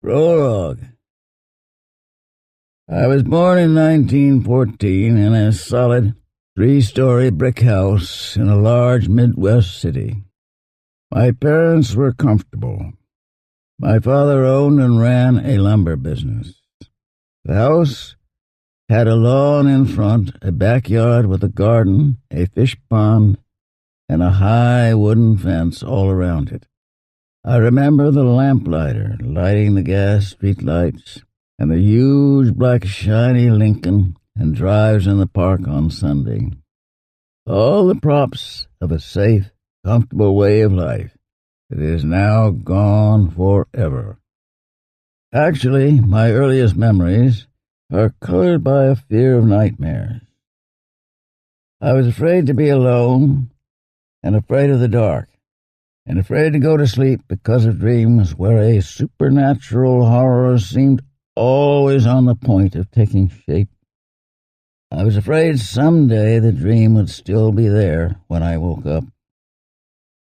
Prologue. I was born in 1914 in a solid three-story brick house in a large Midwest city. My parents were comfortable. My father owned and ran a lumber business. The house had a lawn in front, a backyard with a garden, a fish pond, and a high wooden fence all around it. I remember the lamplighter lighting the gas street lights and the huge black shiny Lincoln and drives in the park on Sunday. All the props of a safe, comfortable way of life that is now gone forever. Actually, my earliest memories are colored by a fear of nightmares. I was afraid to be alone and afraid of the dark, and afraid to go to sleep because of dreams where a supernatural horror seemed always on the point of taking shape. I was afraid someday the dream would still be there when I woke up.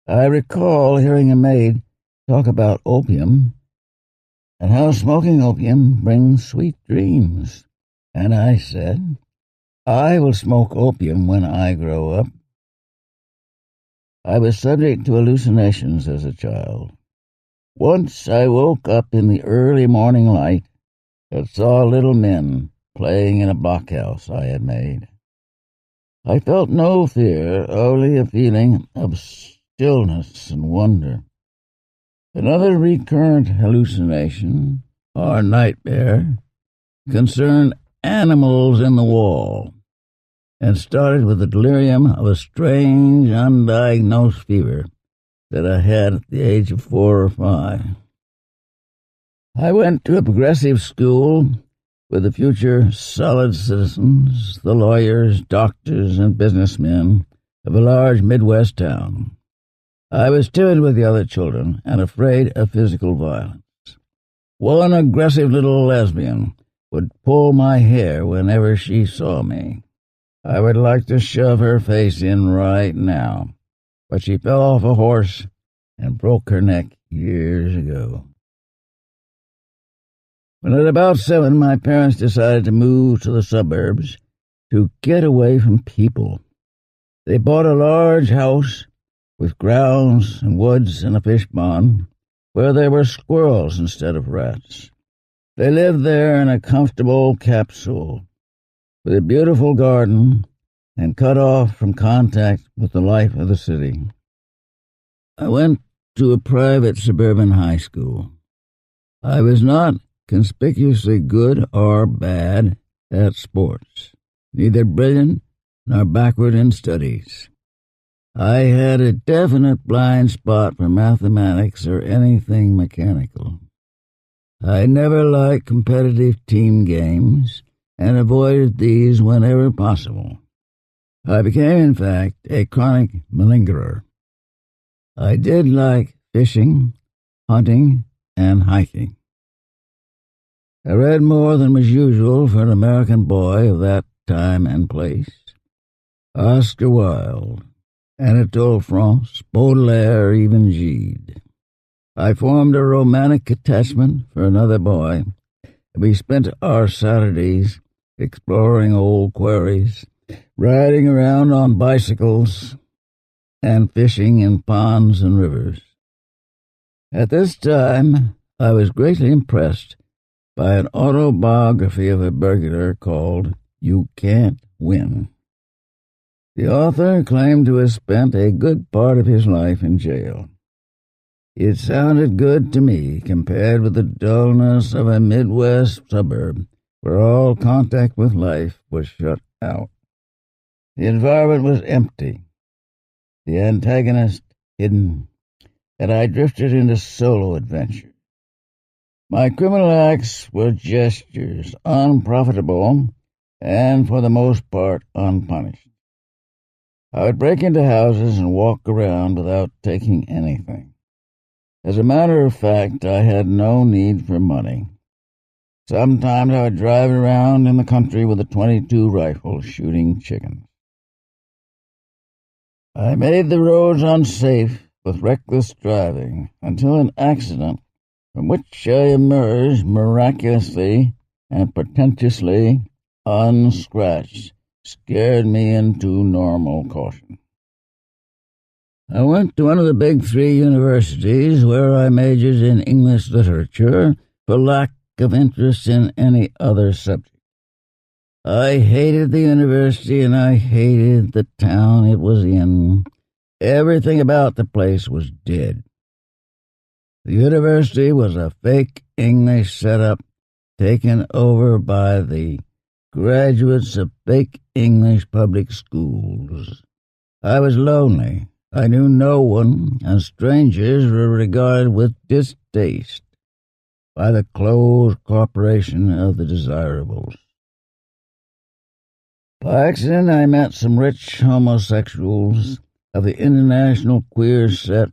I recall hearing a maid talk about opium and how smoking opium brings sweet dreams, and I said, I will smoke opium when I grow up. I was subject to hallucinations as a child. Once I woke up in the early morning light and saw little men playing in a blockhouse I had made. I felt no fear, only a feeling of stillness and wonder. Another recurrent hallucination, or nightmare, concerned animals in the wall, and started with the delirium of a strange, undiagnosed fever that I had at the age of 4 or 5. I went to a progressive school with the future solid citizens, the lawyers, doctors, and businessmen of a large Midwest town. I was timid with the other children and afraid of physical violence. One aggressive little lesbian would pull my hair whenever she saw me. I would like to shove her face in right now, but she fell off a horse and broke her neck years ago. When at about 7, my parents decided to move to the suburbs to get away from people. They bought a large house with grounds and woods and a fish pond where there were squirrels instead of rats. They lived there in a comfortable capsule with a beautiful garden and cut off from contact with the life of the city. I went to a private suburban high school. I was not conspicuously good or bad at sports, neither brilliant nor backward in studies. I had a definite blind spot for mathematics or anything mechanical. I never liked competitive team games and avoided these whenever possible. I became, in fact, a chronic malingerer. I did like fishing, hunting, and hiking. I read more than was usual for an American boy of that time and place. Oscar Wilde, Anatole France, Baudelaire, even Gide. I formed a romantic attachment for another boy. We spent our Saturdays exploring old quarries, riding around on bicycles, and fishing in ponds and rivers. At this time, I was greatly impressed by an autobiography of a burglar called You Can't Win. The author claimed to have spent a good part of his life in jail. It sounded good to me compared with the dullness of a Midwest suburb where all contact with life was shut out. The environment was empty, the antagonist hidden, and I drifted into solo adventure. My criminal acts were gestures, unprofitable, and for the most part unpunished. I would break into houses and walk around without taking anything. As a matter of fact, I had no need for money. Sometimes I would drive around in the country with a .22 rifle shooting chickens. I made the roads unsafe with reckless driving until an accident from which I emerged miraculously and portentously unscratched, scared me into normal caution. I went to one of the big three universities where I majored in English literature for lack of interest in any other subject. I hated the university and I hated the town it was in. Everything about the place was dead. The university was a fake English setup taken over by the graduates of fake English public schools. I was lonely. I knew no one, and strangers were regarded with distaste by the closed corporation of the desirables. By accident, I met some rich homosexuals of the international queer set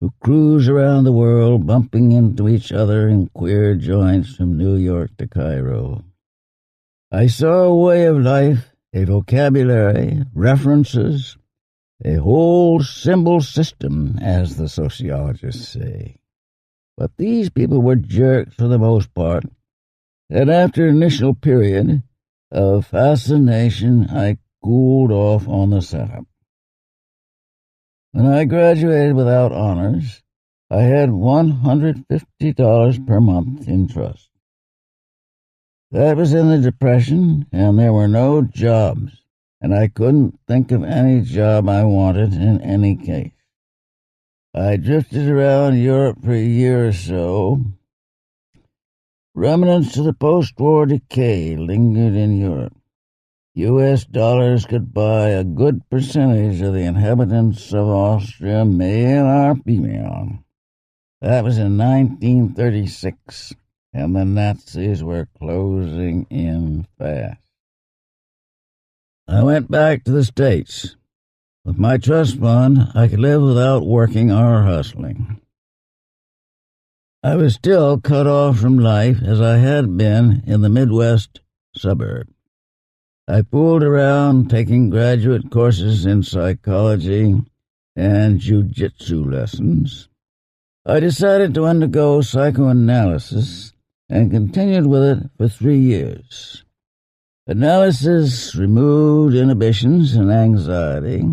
who cruise around the world bumping into each other in queer joints from New York to Cairo. I saw a way of life, a vocabulary, references, a whole symbol system, as the sociologists say. But these people were jerks for the most part, and after an initial period of fascination, I cooled off on the setup. When I graduated without honors, I had $150 per month in trust. That was in the Depression, and there were no jobs, and I couldn't think of any job I wanted in any case. I drifted around Europe for a year or so. Remnants of the post-war decay lingered in Europe. U.S. dollars could buy a good percentage of the inhabitants of Austria, male or female. That was in 1936, and the Nazis were closing in fast. I went back to the States. With my trust fund, I could live without working or hustling. I was still cut off from life as I had been in the Midwest suburb. I fooled around taking graduate courses in psychology and jiu-jitsu lessons. I decided to undergo psychoanalysis and continued with it for 3 years. Analysis removed inhibitions and anxiety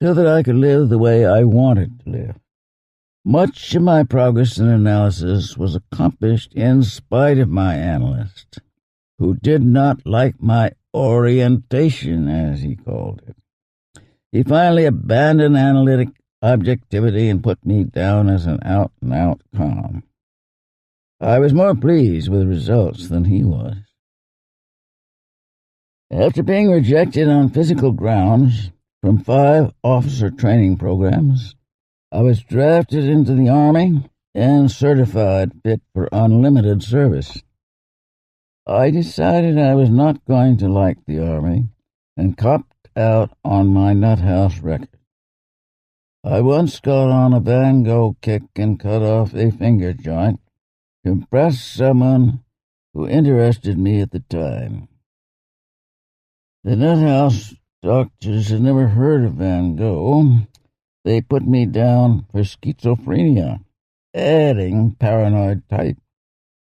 so that I could live the way I wanted to live. Much of my progress in analysis was accomplished in spite of my analyst, who did not like my orientation, as he called it. He finally abandoned analytic objectivity and put me down as an out-and-out con. I was more pleased with results than he was. After being rejected on physical grounds from 5 officer training programs, I was drafted into the Army and certified fit for unlimited service. I decided I was not going to like the Army and copped out on my nuthouse record. I once got on a Van Gogh kick and cut off a finger joint to impress someone who interested me at the time. The nuthouse doctors had never heard of Van Gogh. They put me down for schizophrenia, adding paranoid type,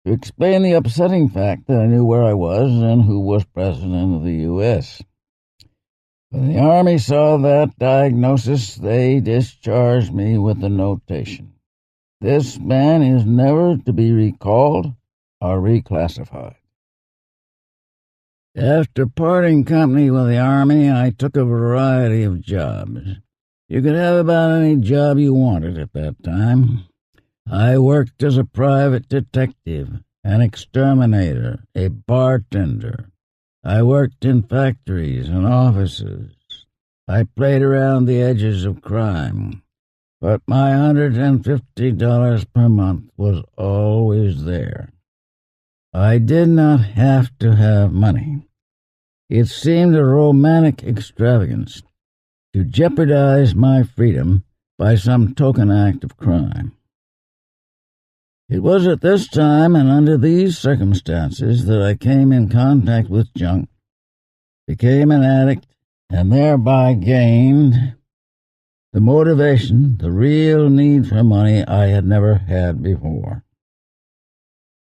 to explain the upsetting fact that I knew where I was and who was president of the U.S. When the Army saw that diagnosis, they discharged me with the notation: "This man is never to be recalled or reclassified." After parting company with the Army, I took a variety of jobs. You could have about any job you wanted at that time. I worked as a private detective, an exterminator, a bartender. I worked in factories and offices. I played around the edges of crime. But my $150 per month was always there. I did not have to have money. It seemed a romantic extravagance to jeopardize my freedom by some token act of crime. It was at this time and under these circumstances that I came in contact with junk, became an addict, and thereby gained the motivation, the real need for money I had never had before.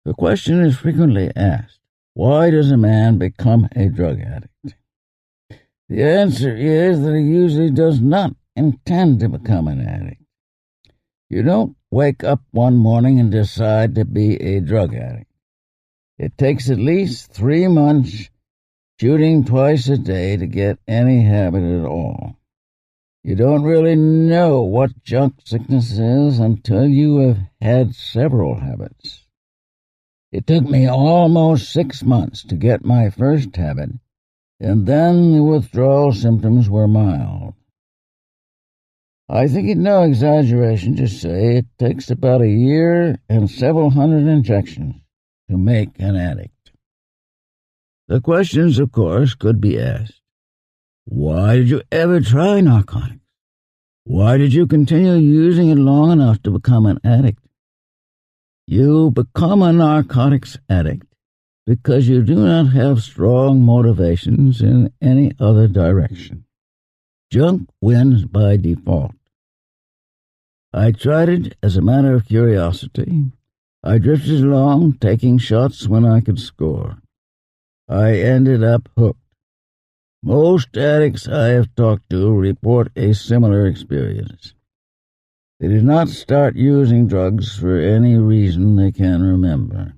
The question is frequently asked, why does a man become a drug addict? The answer is that he usually does not intend to become an addict. You don't wake up one morning and decide to be a drug addict. It takes at least 3 months shooting twice a day to get any habit at all. You don't really know what junk sickness is until you have had several habits. It took me almost 6 months to get my first habit, and then the withdrawal symptoms were mild. I think it no exaggeration to say it takes about a year and several hundred injections to make an addict. The questions, of course, could be asked. Why did you ever try narcotics? Why did you continue using it long enough to become an addict? You become a narcotics addict because you do not have strong motivations in any other direction. Junk wins by default. I tried it as a matter of curiosity. I drifted along, taking shots when I could score. I ended up hooked. Most addicts I have talked to report a similar experience. They did not start using drugs for any reason they can remember.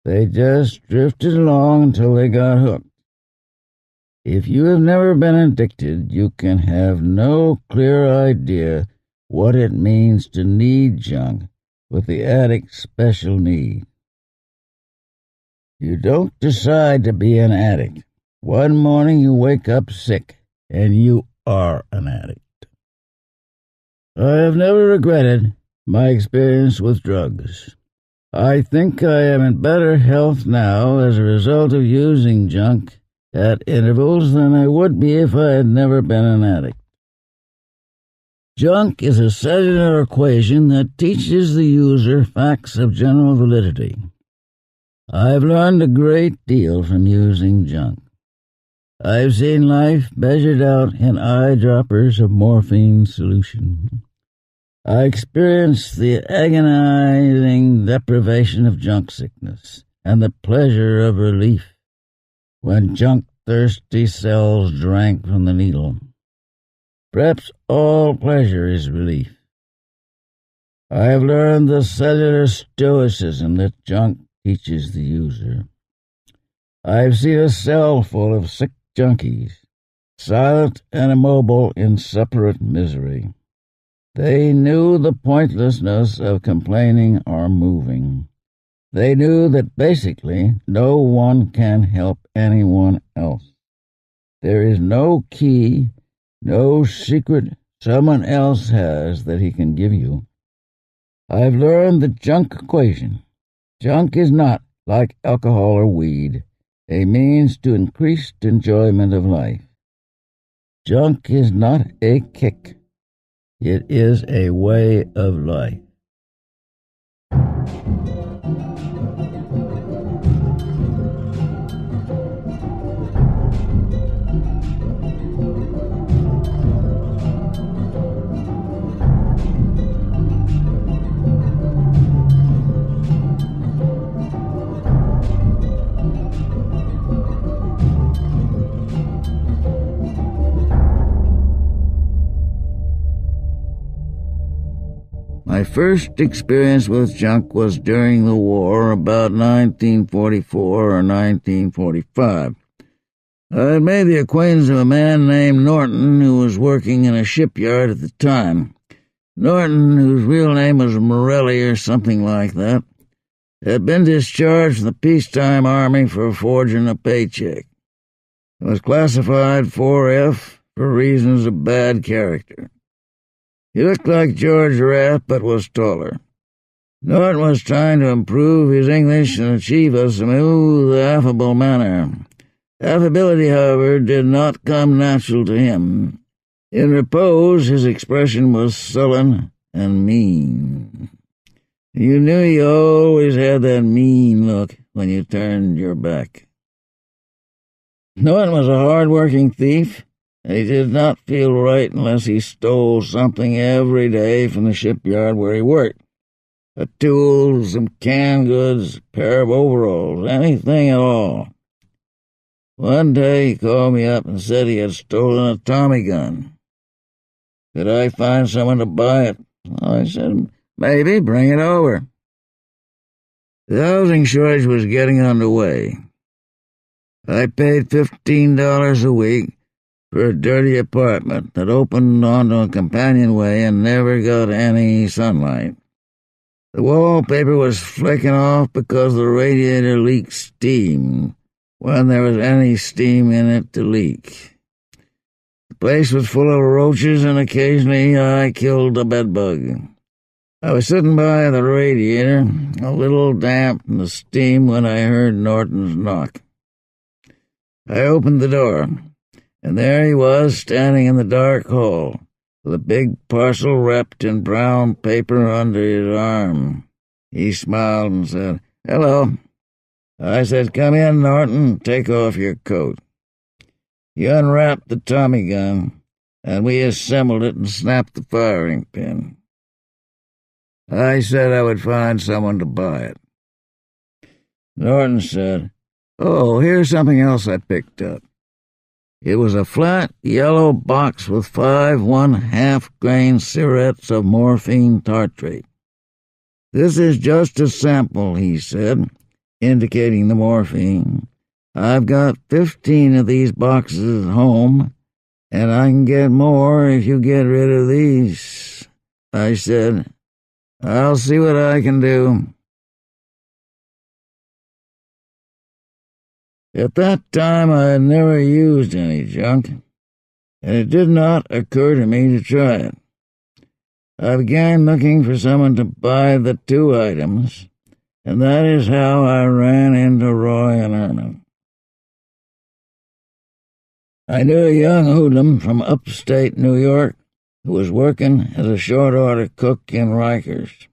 They just drifted along until they got hooked. If you have never been addicted, you can have no clear idea what it means to need junk with the addict's special need. You don't decide to be an addict. One morning you wake up sick, and you are an addict. I have never regretted my experience with drugs. I think I am in better health now as a result of using junk at intervals than I would be if I had never been an addict. Junk is a cellular equation that teaches the user facts of general validity. I've learned a great deal from using junk. I've seen life measured out in eyedroppers of morphine solution. I experienced the agonizing deprivation of junk sickness and the pleasure of relief when junk-thirsty cells drank from the needle. Perhaps all pleasure is relief. I have learned the cellular stoicism that junk teaches the user. I have seen a cell full of sick junkies, silent and immobile in separate misery. They knew the pointlessness of complaining or moving. They knew that basically no one can help anyone else. There is no key, no secret someone else has that he can give you. I've learned the junk equation. Junk is not, like alcohol or weed, a means to increased enjoyment of life. Junk is not a kick. It is a way of life. My first experience with junk was during the war, about 1944 or 1945. I had made the acquaintance of a man named Norton who was working in a shipyard at the time. Norton, whose real name was Morelli or something like that, had been discharged from the peacetime army for forging a paycheck. It was classified 4F for reasons of bad character. He looked like George Rath, but was taller. Norton was trying to improve his English and achieve a smooth, affable manner. Affability, however, did not come natural to him. In repose, his expression was sullen and mean. You knew he always had that mean look when you turned your back. Norton was a hard-working thief, and he did not feel right unless he stole something every day from the shipyard where he worked. A tool, some canned goods, a pair of overalls, anything at all. One day he called me up and said he had stolen a Tommy gun. Could I find someone to buy it? I said, maybe, bring it over. The housing shortage was getting underway. I paid $15 a week for a dirty apartment that opened onto a companionway and never got any sunlight. The wallpaper was flicking off because the radiator leaked steam when there was any steam in it to leak. The place was full of roaches, and occasionally I killed a bedbug. I was sitting by the radiator, a little damp from the steam, when I heard Norton's knock. I opened the door, and there he was, standing in the dark hall, with a big parcel wrapped in brown paper under his arm. He smiled and said, "Hello." I said, "Come in, Norton, take off your coat." He unwrapped the Tommy gun, and we assembled it and snapped the firing pin. I said I would find someone to buy it. Norton said, "Oh, here's something else I picked up." It was a flat yellow box with 5 1/2-grain syrettes of morphine tartrate. "This is just a sample," he said, indicating the morphine. "I've got 15 of these boxes at home, and I can get more if you get rid of these." I said, "I'll see what I can do." At that time I had never used any junk, and it did not occur to me to try it. I began looking for someone to buy the 2 items, and that is how I ran into Roy and Herman. I knew a young hoodlum from upstate New York who was working as a short-order cook in Rikers.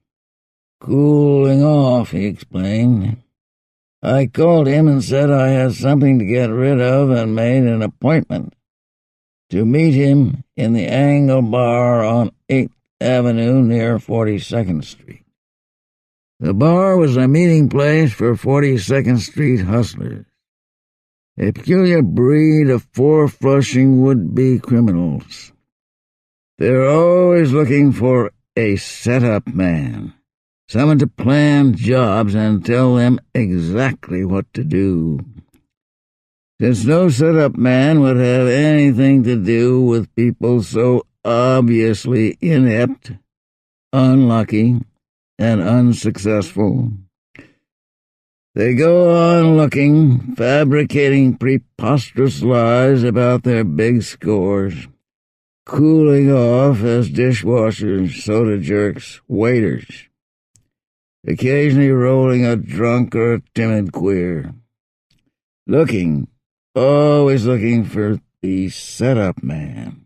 "Cooling off," he explained. I called him and said I had something to get rid of and made an appointment to meet him in the Angle Bar on 8th Avenue near 42nd Street. The bar was a meeting place for 42nd Street hustlers, a peculiar breed of four-flushing would-be criminals. They're always looking for a set-up man, someone to plan jobs and tell them exactly what to do. Since no set-up man would have anything to do with people so obviously inept, unlucky, and unsuccessful, they go on looking, fabricating preposterous lies about their big scores, cooling off as dishwashers, soda jerks, waiters, occasionally rolling a drunk or a timid queer. Always looking for the set-up man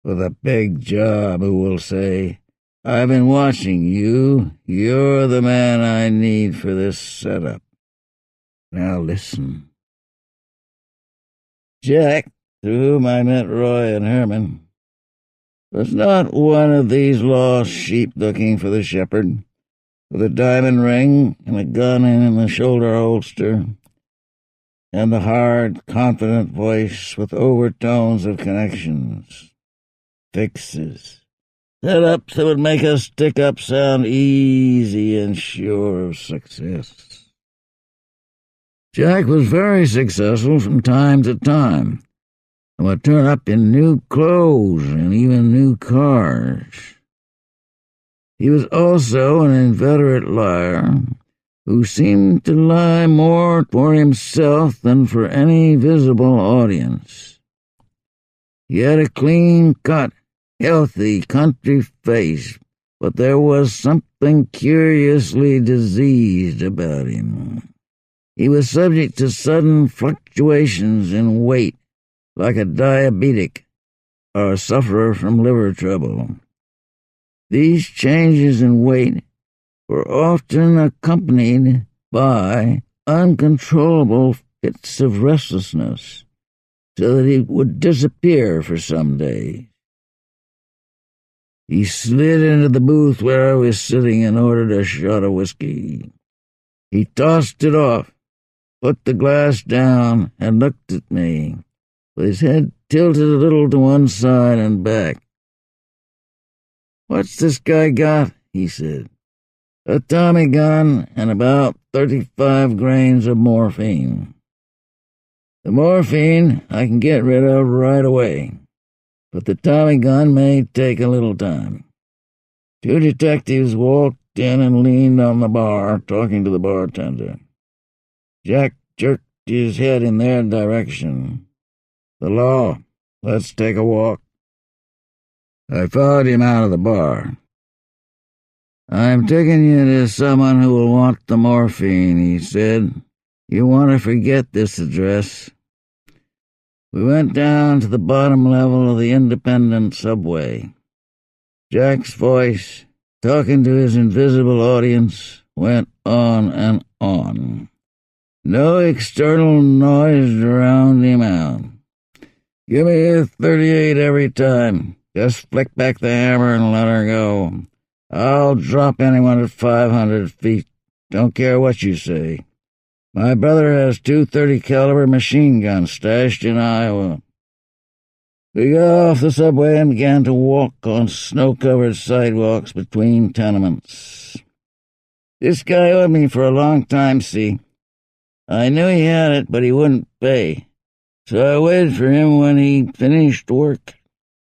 with a big job who will say, "I've been watching you. You're the man I need for this setup. Now listen." Jack, through whom I met Roy and Herman, was not one of these lost sheep looking for the shepherd, with a diamond ring and a gun in the shoulder holster, and the hard, confident voice with overtones of connections, fixes, setups that would make a stick-up sound easy and sure of success. Jack was very successful from time to time, and would turn up in new clothes and even new cars. He was also an inveterate liar who seemed to lie more for himself than for any visible audience. He had a clean-cut, healthy country face, but there was something curiously diseased about him. He was subject to sudden fluctuations in weight, like a diabetic or a sufferer from liver trouble. These changes in weight were often accompanied by uncontrollable fits of restlessness, so that he would disappear for some days. He slid into the booth where I was sitting and ordered a shot of whiskey. He tossed it off, put the glass down, and looked at me, with his head tilted a little to one side and back. "What's this guy got?" he said. "A Tommy gun and about 35 grains of morphine. The morphine I can get rid of right away, but the Tommy gun may take a little time." Two detectives walked in and leaned on the bar, talking to the bartender. Jack jerked his head in their direction. "The law. Let's take a walk." I followed him out of the bar. "I'm taking you to someone who will want the morphine," he said. "You want to forget this address." We went down to the bottom level of the independent subway. Jack's voice, talking to his invisible audience, went on and on. No external noise drowned him out. "Give me a 38 every time. Just flick back the hammer and let her go. I'll drop anyone at 500 feet. Don't care what you say. My brother has 230 caliber machine guns stashed in Iowa." We got off the subway and began to walk on snow-covered sidewalks between tenements. This guy owed me for a long time, see. I knew he had it, but he wouldn't pay. So I waited for him when he finished work.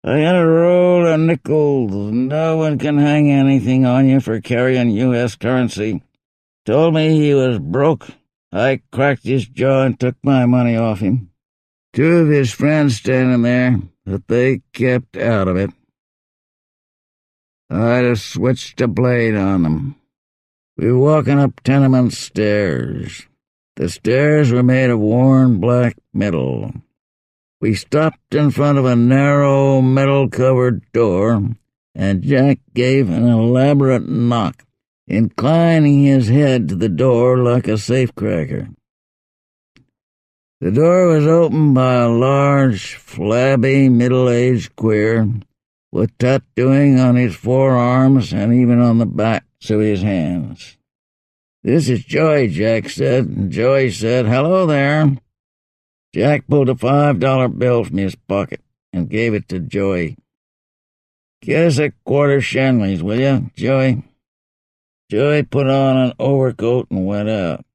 I had a roll of nickels. No one can hang anything on you for carrying U.S. currency. Told me he was broke. I cracked his jaw and took my money off him. Two of his friends standing there, but they kept out of it. I'd have switched a blade on them. We were walking up tenement stairs. The stairs were made of worn black metal. We stopped in front of a narrow metal-covered door, and Jack gave an elaborate knock, inclining his head to the door like a safecracker. The door was opened by a large, flabby, middle-aged queer, with tattooing on his forearms and even on the backs of his hands. "This is Joey," Jack said, and Joey said, "Hello there." Jack pulled a $5 bill from his pocket and gave it to Joey. "Get us a quarter Shanleys, will you, Joey?" Joey put on an overcoat and went out.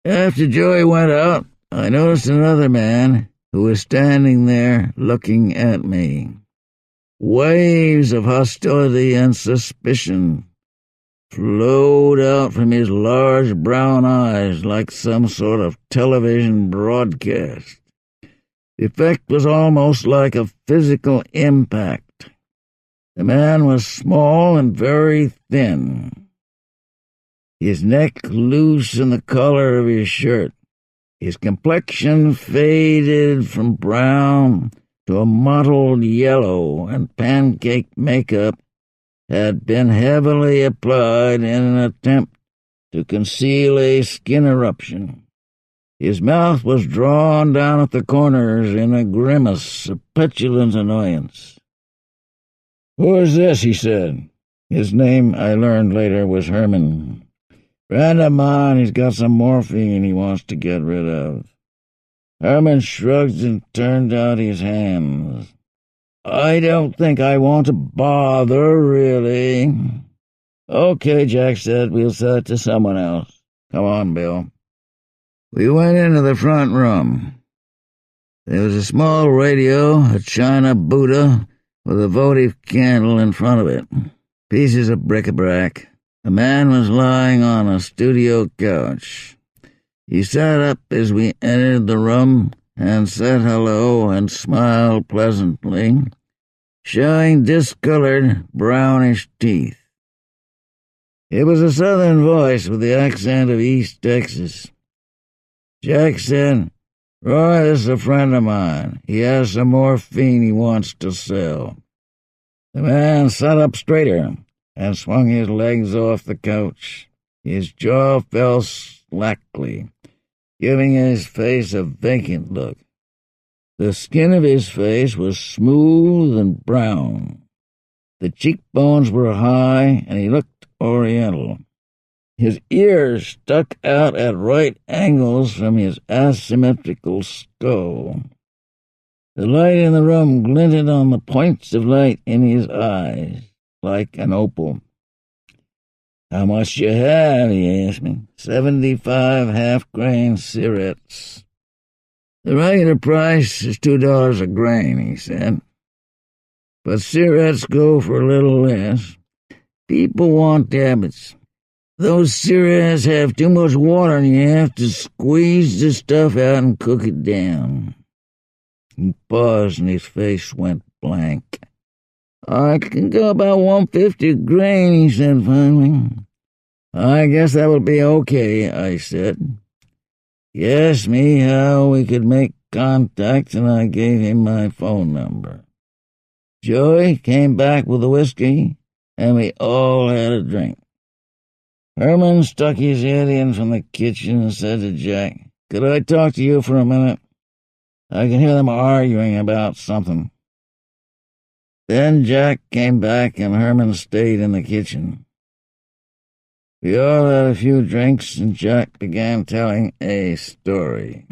After Joey went out, I noticed another man who was standing there looking at me. Waves of hostility and suspicion flowed out from his large brown eyes like some sort of television broadcast. The effect was almost like a physical impact. The man was small and very thin, his neck loose in the collar of his shirt. His complexion faded from brown to a mottled yellow, and pancake makeup had been heavily applied in an attempt to conceal a skin eruption. His mouth was drawn down at the corners in a grimace of petulant annoyance. "Who is this?" he said. His name, I learned later, was Herman. "Friend of mine, he's got some morphine he wants to get rid of." Herman shrugged and turned out his hands. "I don't think I want to bother, really." "Okay," Jack said, "we'll sell it to someone else. Come on, Bill." We went into the front room. There was a small radio, a china Buddha with a votive candle in front of it, pieces of bric-a-brac. A man was lying on a studio couch. He sat up as we entered the room and said hello and smiled pleasantly, showing discolored, brownish teeth. It was a southern voice with the accent of East Texas. Jack said, "Roy, this is a friend of mine. He has some morphine he wants to sell." The man sat up straighter and swung his legs off the couch. His jaw fell slackly, giving his face a vacant look. The skin of his face was smooth and brown. The cheekbones were high, and he looked oriental. His ears stuck out at right angles from his asymmetrical skull. The light in the room glinted on the points of light in his eyes, like an opal. "How much you have?" he asked me. 75 half-grain cigarettes. "The regular price is $2 a grain," he said. "But cigarettes go for a little less. People want habits. Those cigarettes have too much water and you have to squeeze the stuff out and cook it down." He paused and his face went blank. "I can go about 150 a grain," he said finally. "I guess that will be okay," I said. He asked me how we could make contact, and I gave him my phone number. Joey came back with the whiskey, and we all had a drink. Herman stuck his head in from the kitchen and said to Jack, "Could I talk to you for a minute? I can hear them arguing about something." Then Jack came back and Herman stayed in the kitchen. We all had a few drinks and Jack began telling a story.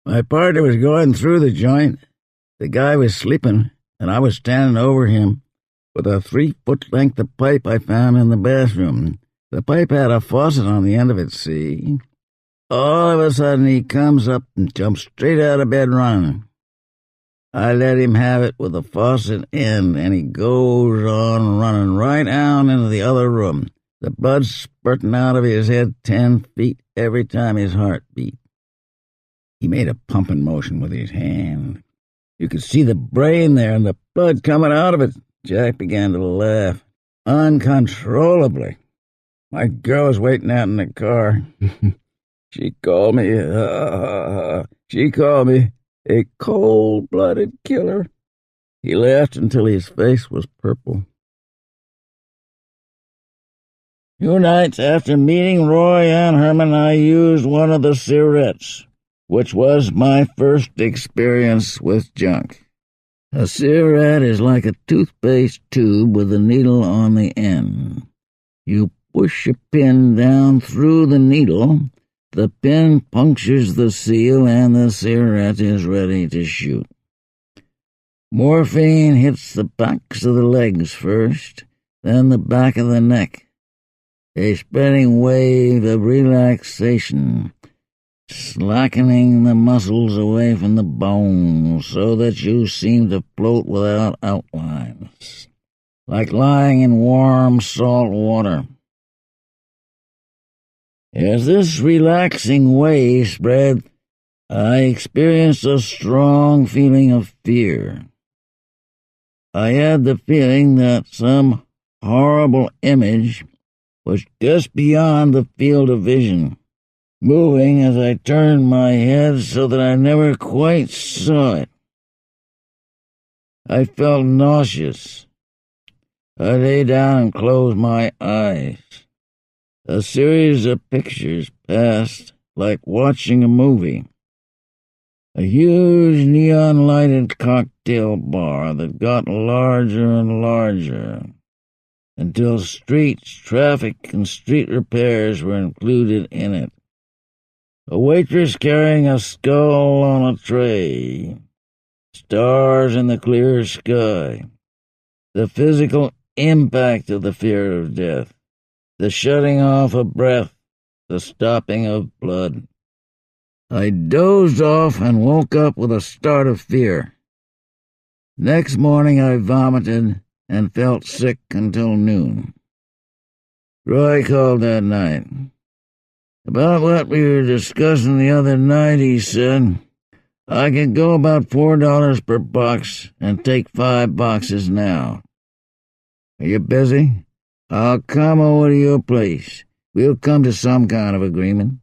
My partner was going through the joint. The guy was sleeping, and I was standing over him with a 3-foot length of pipe I found in the bathroom. The pipe had a faucet on the end of it, see? All of a sudden he comes up and jumps straight out of bed running. I let him have it with the faucet end, and he goes on running right out into the other room, the blood spurting out of his head 10 feet every time his heart beat. He made a pumping motion with his hand. You could see the brain there and the blood coming out of it. Jack began to laugh uncontrollably. My girl was waiting out in the car. She called me a cold-blooded killer. He laughed until his face was purple. 2 nights after meeting Roy and Herman, I used one of the cigarettes, which was my first experience with junk. A cigarette is like a toothpaste tube with a needle on the end. You push a pin down through the needle, the pin punctures the seal, and the cigarette is ready to shoot. Morphine hits the backs of the legs first, then the back of the neck. A spreading wave of relaxation, slackening the muscles away from the bones so that you seem to float without outlines, like lying in warm salt water. As this relaxing wave spread, I experienced a strong feeling of fear. I had the feeling that some horrible image was just beyond the field of vision, moving as I turned my head so that I never quite saw it. I felt nauseous. I lay down and closed my eyes. A series of pictures passed like watching a movie. A huge neon-lighted cocktail bar that got larger and larger until streets, traffic, and street repairs were included in it. A waitress carrying a skull on a tray. Stars in the clear sky. The physical impact of the fear of death. The shutting off of breath, the stopping of blood. I dozed off and woke up with a start of fear. Next morning I vomited and felt sick until noon. Roy called that night. About what we were discussing the other night, he said, "I can go about $4 per box and take 5 boxes now. Are you busy? I'll come over to your place. We'll come to some kind of agreement."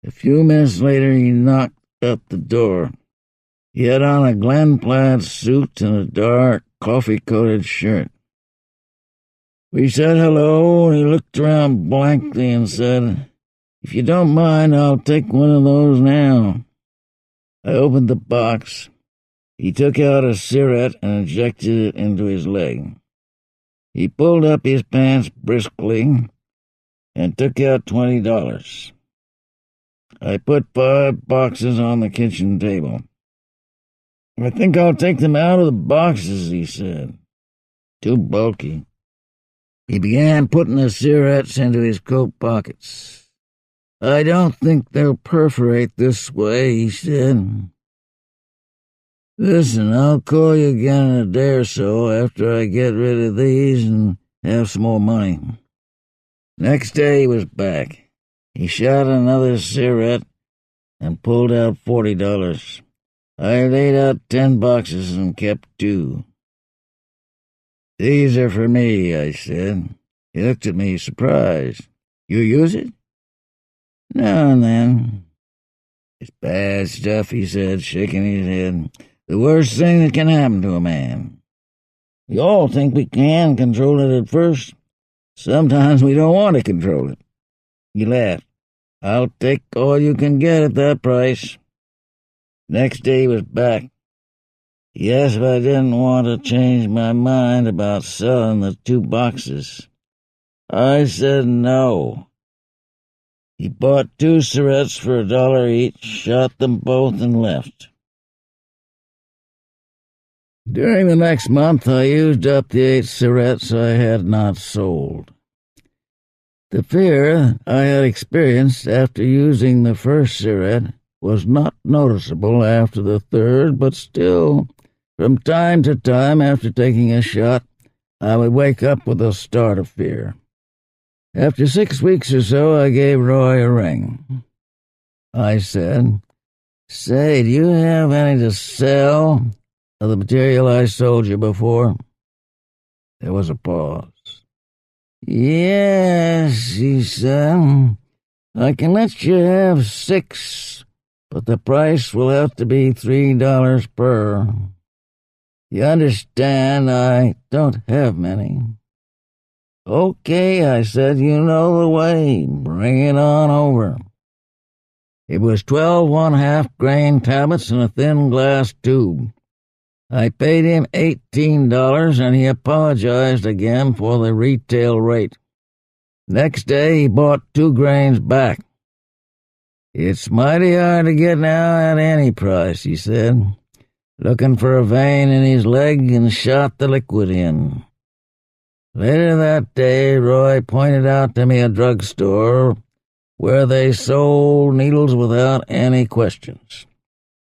A few minutes later, he knocked at the door. He had on a Glen plaid suit and a dark, coffee-coated shirt. We said hello, and he looked around blankly and said, "If you don't mind, I'll take one of those now." I opened the box. He took out a cigarette and injected it into his leg. He pulled up his pants briskly and took out $20. I put 5 boxes on the kitchen table. "I think I'll take them out of the boxes," he said. "Too bulky." He began putting the cigarettes into his coat pockets. "I don't think they'll perforate this way," he said. "Listen, I'll call you again in a day or so after I get rid of these and have some more money." Next day he was back. He shot another cigarette and pulled out $40. I laid out 10 boxes and kept 2. "These are for me," I said. He looked at me surprised. "You use it?" "Now and then." "It's bad stuff," he said, shaking his head. "The worst thing that can happen to a man. We all think we can control it at first. Sometimes we don't want to control it." He laughed. "I'll take all you can get at that price." Next day he was back. He asked if I didn't want to change my mind about selling the 2 boxes. I said no. He bought 2 cigarettes for $1 each, shot them both, and left. During the next month, I used up the 8 cigarettes I had not sold. The fear I had experienced after using the first cigarette was not noticeable after the third, but still, from time to time after taking a shot, I would wake up with a start of fear. After 6 weeks or so, I gave Roy a ring. I said, "Say, do you have any to sell of the material I sold you before?" There was a pause. "Yes," he said. "I can let you have 6, but the price will have to be $3 per. You understand, I don't have many." "Okay," I said, "you know the way. Bring it on over." It was 12 1/2-grain tablets in a thin glass tube. I paid him $18, and he apologized again for the retail rate. Next day he bought 2 grains back. "It's mighty hard to get now at any price," he said, looking for a vein in his leg and shot the liquid in. Later that day, Roy pointed out to me a drugstore where they sold needles without any questions.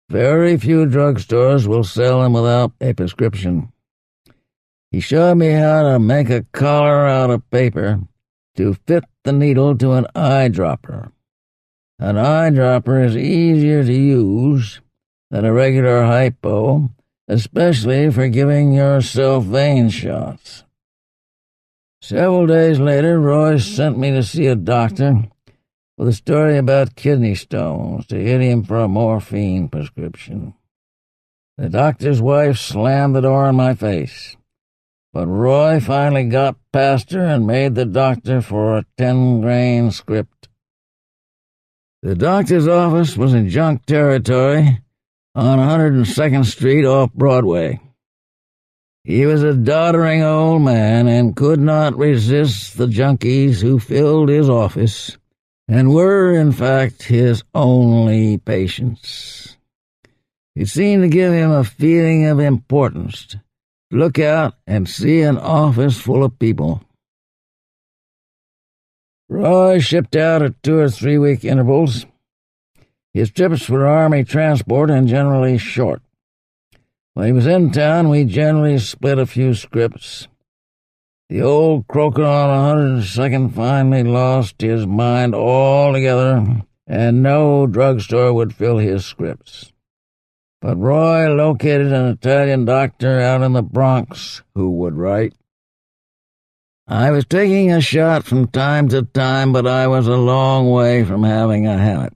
Very few drugstores will sell them without a prescription. He showed me how to make a collar out of paper to fit the needle to an eyedropper. An eyedropper is easier to use than a regular hypo, especially for giving yourself vein shots. Several days later, Roy sent me to see a doctor with a story about kidney stones to hit him for a morphine prescription. The doctor's wife slammed the door in my face, but Roy finally got past her and made the doctor for a 10-grain script. The doctor's office was in junk territory on 102nd Street off Broadway. He was a doddering old man and could not resist the junkies who filled his office and were, in fact, his only patients. It seemed to give him a feeling of importance to look out and see an office full of people. Roy shipped out at 2 or 3 week intervals. His trips were Army transport and generally short. When he was in town, we generally split a few scripts. The old croaker on 102nd finally lost his mind altogether, and no drugstore would fill his scripts. But Roy located an Italian doctor out in the Bronx who would write. I was taking a shot from time to time, but I was a long way from having a habit.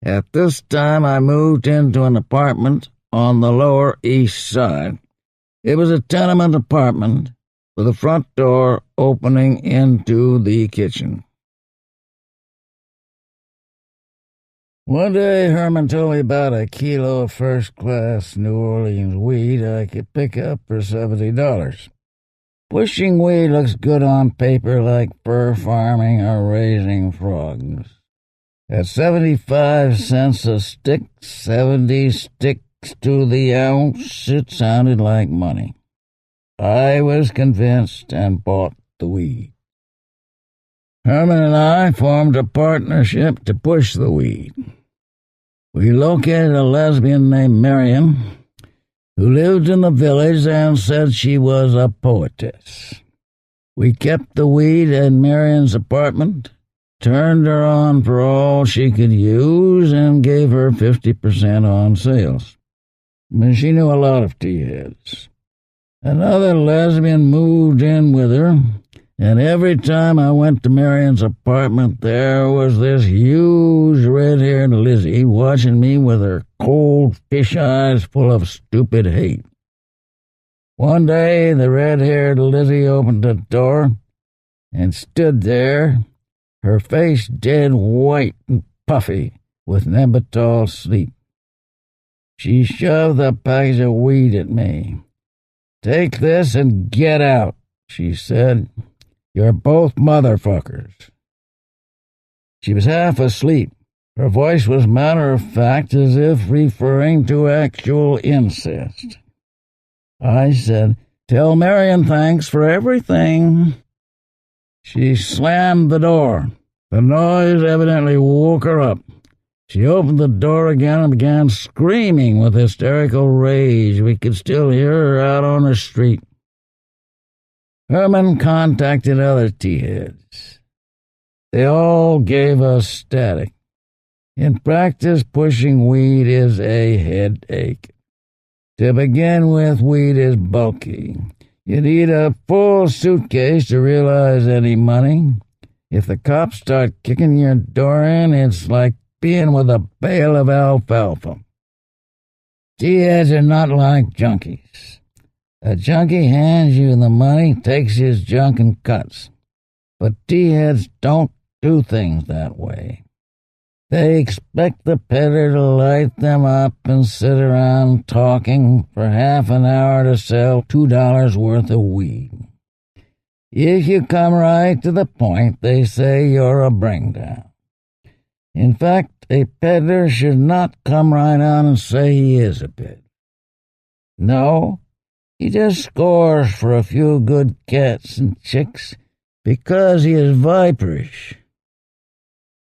At this time, I moved into an apartment on the Lower East Side. It was a tenement apartment with a front door opening into the kitchen. One day, Herman told me about a kilo of first-class New Orleans weed I could pick up for $70. Pushing weed looks good on paper, like fur farming or raising frogs. At 75 cents a stick, 70 sticks to the ounce, it sounded like money. I was convinced and bought the weed. Herman and I formed a partnership to push the weed. We located a lesbian named Marion, who lived in the village and said she was a poetess. We kept the weed in Marion's apartment, turned her on for all she could use, and gave her 50% on sales. She knew a lot of tea-heads. Another lesbian moved in with her, and every time I went to Marion's apartment, there was this huge red-haired Lizzie watching me with her cold fish eyes full of stupid hate. One day, the red-haired Lizzie opened the door and stood there, her face dead white and puffy with Nebatol sleep. She shoved a package of weed at me. "Take this and get out," she said. "You're both motherfuckers." She was half asleep. Her voice was matter-of-fact, as if referring to actual incest. I said, "Tell Marion thanks for everything." She slammed the door. The noise evidently woke her up. She opened the door again and began screaming with hysterical rage. We could still hear her out on the street. Herman contacted other tea-heads. They all gave us static. In practice, pushing weed is a headache. To begin with, weed is bulky. You need a full suitcase to realize any money. If the cops start kicking your door in, it's like being with a bale of alfalfa. Tea-heads are not like junkies. A junkie hands you the money, takes his junk and cuts. But tea-heads don't do things that way. They expect the peddler to light them up and sit around talking for half an hour to sell $2 worth of weed. If you come right to the point, they say you're a bring-down. In fact, a peddler should not come right out and say he is a peddler. No, he just scores for a few good cats and chicks because he is viperish.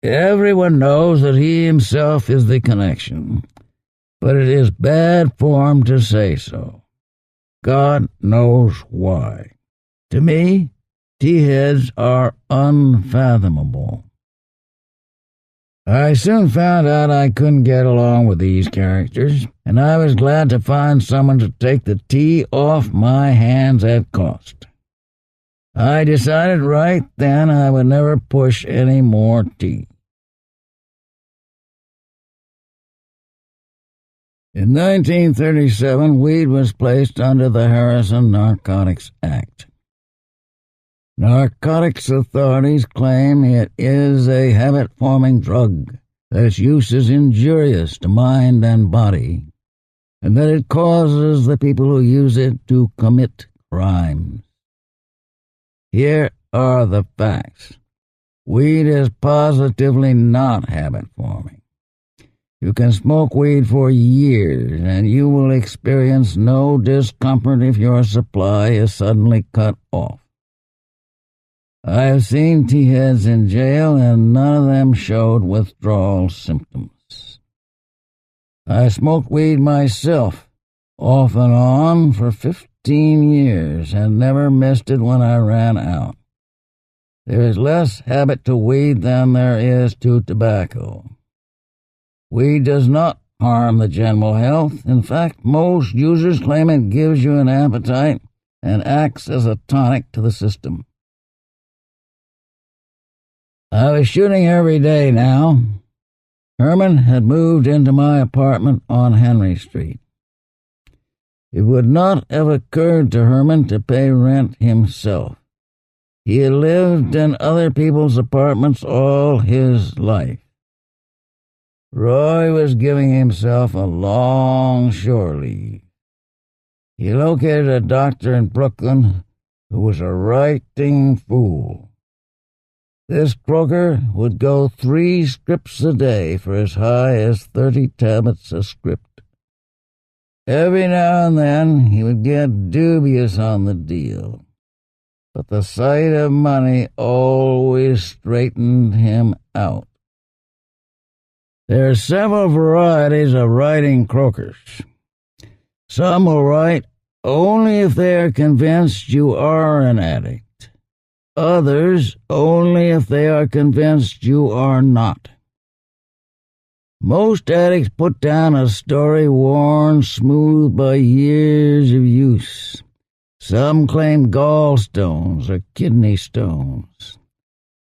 Everyone knows that he himself is the connection, but it is bad form to say so. God knows why. To me, tea-heads are unfathomable. I soon found out I couldn't get along with these characters, and I was glad to find someone to take the tea off my hands at cost. I decided right then I would never push any more tea. In 1937, weed was placed under the Harrison Narcotics Act. Narcotics authorities claim it is a habit-forming drug, that its use is injurious to mind and body, and that it causes the people who use it to commit crimes. Here are the facts. Weed is positively not habit-forming. You can smoke weed for years, and you will experience no discomfort if your supply is suddenly cut off. I have seen tea-heads in jail, and none of them showed withdrawal symptoms. I smoked weed myself, off and on, for 15 years, and never missed it when I ran out. There is less habit to weed than there is to tobacco. Weed does not harm the general health. In fact, most users claim it gives you an appetite and acts as a tonic to the system. I was shooting every day now. Herman had moved into my apartment on Henry Street. It would not have occurred to Herman to pay rent himself. He had lived in other people's apartments all his life. Roy was giving himself a long shore leave. He located a doctor in Brooklyn who was a right-ding fool. This croaker would go 3 scripts a day for as high as 30 tablets a script. Every now and then he would get dubious on the deal, but the sight of money always straightened him out. There are several varieties of writing croakers. Some will write only if they are convinced you are an addict. Others only if they are convinced you are not. Most addicts put down a story worn smooth by years of use. Some claim gallstones or kidney stones.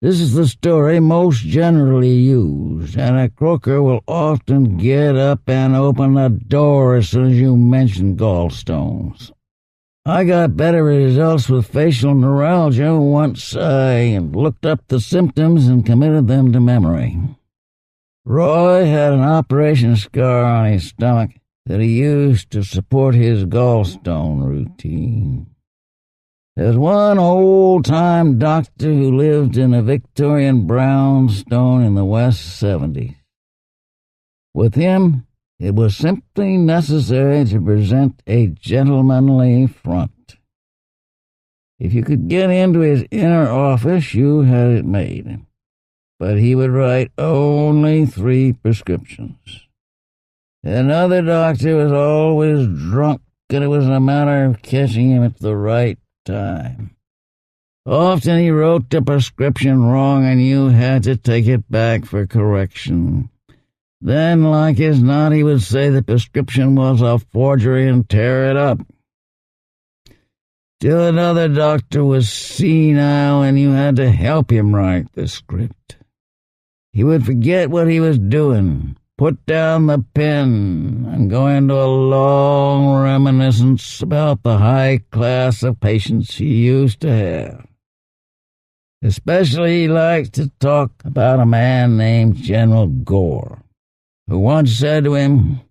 This is the story most generally used, and a croaker will often get up and open the door as soon as you mention gallstones. I got better results with facial neuralgia once I looked up the symptoms and committed them to memory. Roy had an operation scar on his stomach that he used to support his gallstone routine. There's one old-time doctor who lived in a Victorian brownstone in the West 70s. With him, it was simply necessary to present a gentlemanly front. If you could get into his inner office, you had it made. But he would write only 3 prescriptions. Another doctor was always drunk, and it was a matter of catching him at the right time. Often he wrote the prescription wrong, and you had to take it back for correction. Then, like as not, he would say the prescription was a forgery and tear it up. Till another doctor was senile, and you had to help him write the script. He would forget what he was doing, put down the pen, and go into a long reminiscence about the high class of patients he used to have. Especially he liked to talk about a man named General Gore, who once said to him,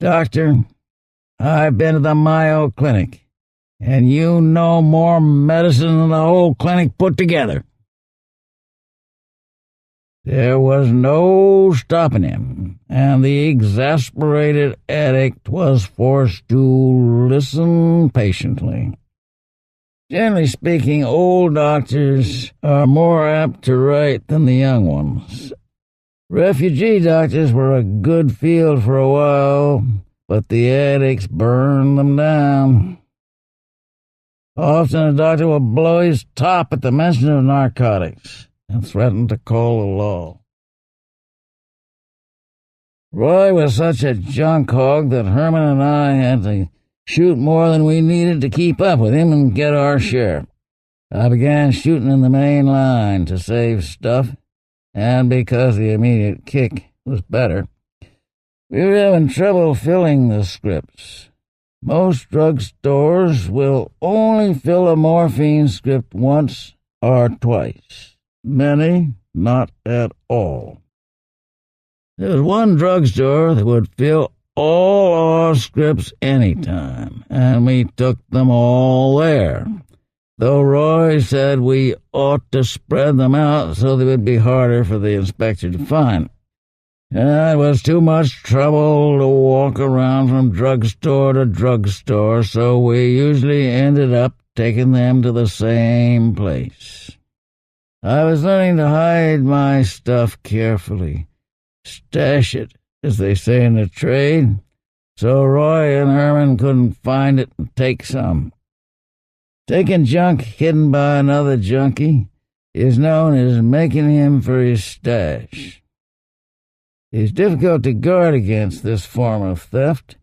"Doctor, I've been to the Mayo Clinic, and you know more medicine than the whole clinic put together." There was no stopping him, and the exasperated addict was forced to listen patiently. Generally speaking, old doctors are more apt to write than the young ones. Refugee doctors were a good field for a while, but the addicts burned them down. Often a doctor will blow his top at the mention of narcotics and threatened to call the law. Roy was such a junk hog that Herman and I had to shoot more than we needed to keep up with him and get our share. I began shooting in the main line to save stuff, and because the immediate kick was better, we were having trouble filling the scripts. Most drugstores will only fill a morphine script once or twice. Many, not at all. There was one drugstore that would fill all our scripts anytime, and we took them all there, though Roy said we ought to spread them out so they would be harder for the inspector to find. It was too much trouble to walk around from drugstore to drugstore, so we usually ended up taking them to the same place. I was learning to hide my stuff carefully, stash it, as they say in the trade, so Roy and Herman couldn't find it and take some. Taking junk hidden by another junkie is known as making him for his stash. It's difficult to guard against this form of theft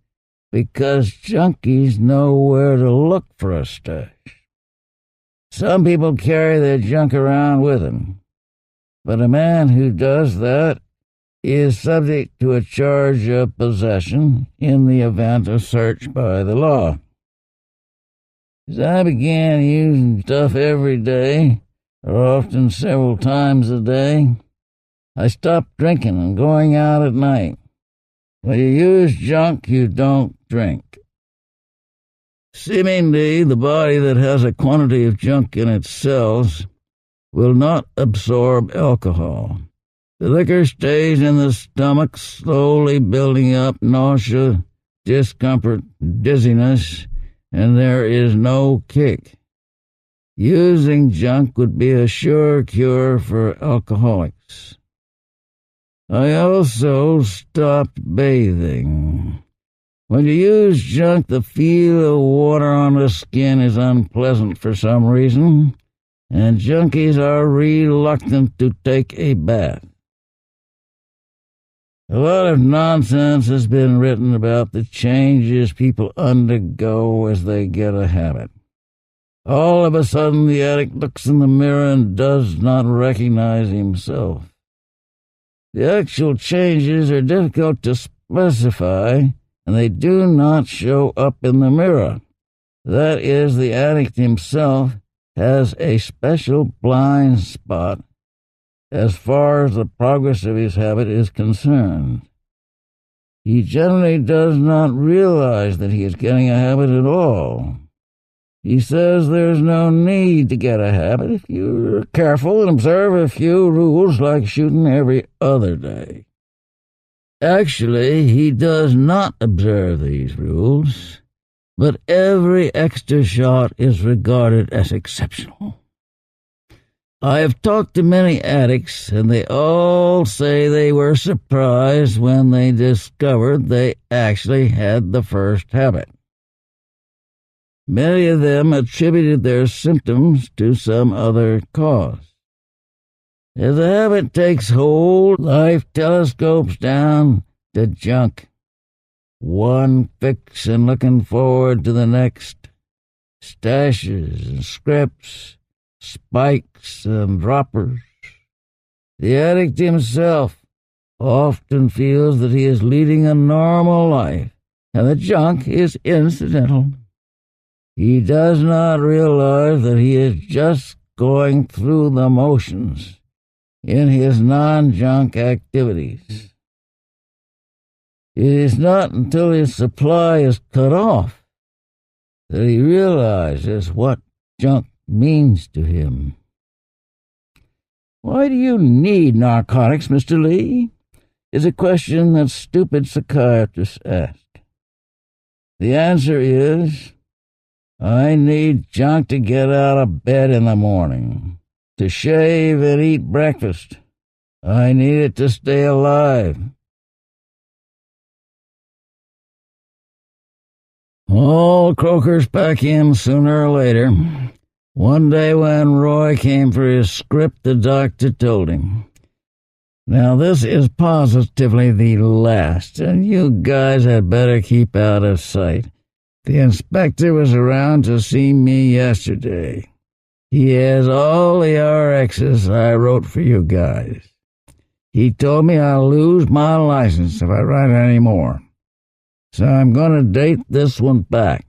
because junkies know where to look for a stash. Some people carry their junk around with them, but a man who does that is subject to a charge of possession in the event of search by the law. As I began using stuff every day, or often several times a day, I stopped drinking and going out at night. When you use junk, you don't drink. Seemingly, the body that has a quantity of junk in its cells will not absorb alcohol. The liquor stays in the stomach, slowly building up nausea, discomfort, dizziness, and there is no kick. Using junk would be a sure cure for alcoholics. I also stopped bathing. When you use junk, the feel of water on the skin is unpleasant for some reason, and junkies are reluctant to take a bath. A lot of nonsense has been written about the changes people undergo as they get a habit. All of a sudden, the addict looks in the mirror and does not recognize himself. The actual changes are difficult to specify, and they do not show up in the mirror. That is, the addict himself has a special blind spot as far as the progress of his habit is concerned. He generally does not realize that he is getting a habit at all. He says there's no need to get a habit if you're careful and observe a few rules like shooting every other day. Actually, he does not observe these rules, but every extra shot is regarded as exceptional. I have talked to many addicts, and they all say they were surprised when they discovered they actually had the first habit. Many of them attributed their symptoms to some other cause. As the habit takes hold, life telescopes down to junk. One fix and looking forward to the next. Stashes and scripts, spikes and droppers. The addict himself often feels that he is leading a normal life, and the junk is incidental. He does not realize that he is just going through the motions in his non-junk activities. It is not until his supply is cut off that he realizes what junk means to him. Why do you need narcotics, Mr. Lee? Is a question that stupid psychiatrists ask. The answer is, I need junk to get out of bed in the morning, to shave and eat breakfast. I need it to stay alive. All croakers pack in sooner or later. One day when Roy came for his script, the doctor told him, "Now this is positively the last, and you guys had better keep out of sight. The inspector was around to see me yesterday. He has all the RXs I wrote for you guys. He told me I'll lose my license if I write any more. So I'm going to date this one back.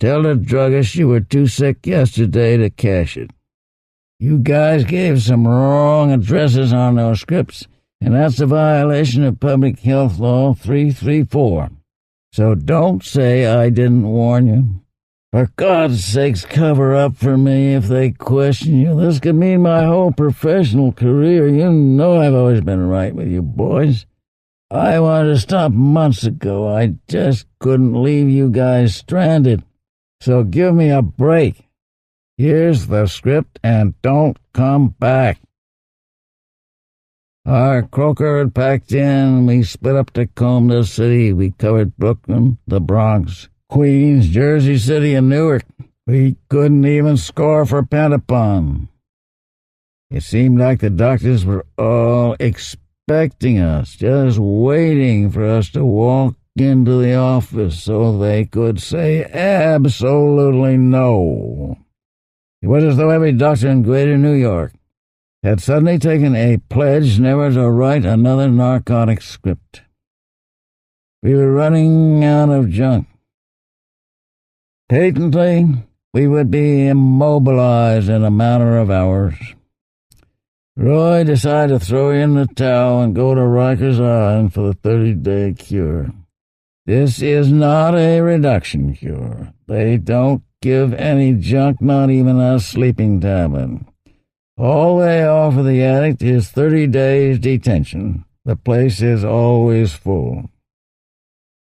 Tell the druggist you were too sick yesterday to cash it. You guys gave some wrong addresses on those scripts, and that's a violation of Public Health Law 334. So don't say I didn't warn you. For God's sakes, cover up for me if they question you. This could mean my whole professional career. You know I've always been right with you boys. I wanted to stop months ago. I just couldn't leave you guys stranded. So give me a break. Here's the script, and don't come back." Our croaker had packed in. We split up to comb the city. We covered Brooklyn, the Bronx, Queens, Jersey City, and Newark. We couldn't even score for Pentapon. It seemed like the doctors were all expecting us, just waiting for us to walk into the office so they could say absolutely no. It was as though every doctor in greater New York had suddenly taken a pledge never to write another narcotic script. We were running out of junk. Patently, we would be immobilized in a matter of hours. Roy decided to throw in the towel and go to Rikers Island for the 30-day cure. This is not a reduction cure. They don't give any junk, not even a sleeping tablet. All they offer the addict is 30 days detention. The place is always full.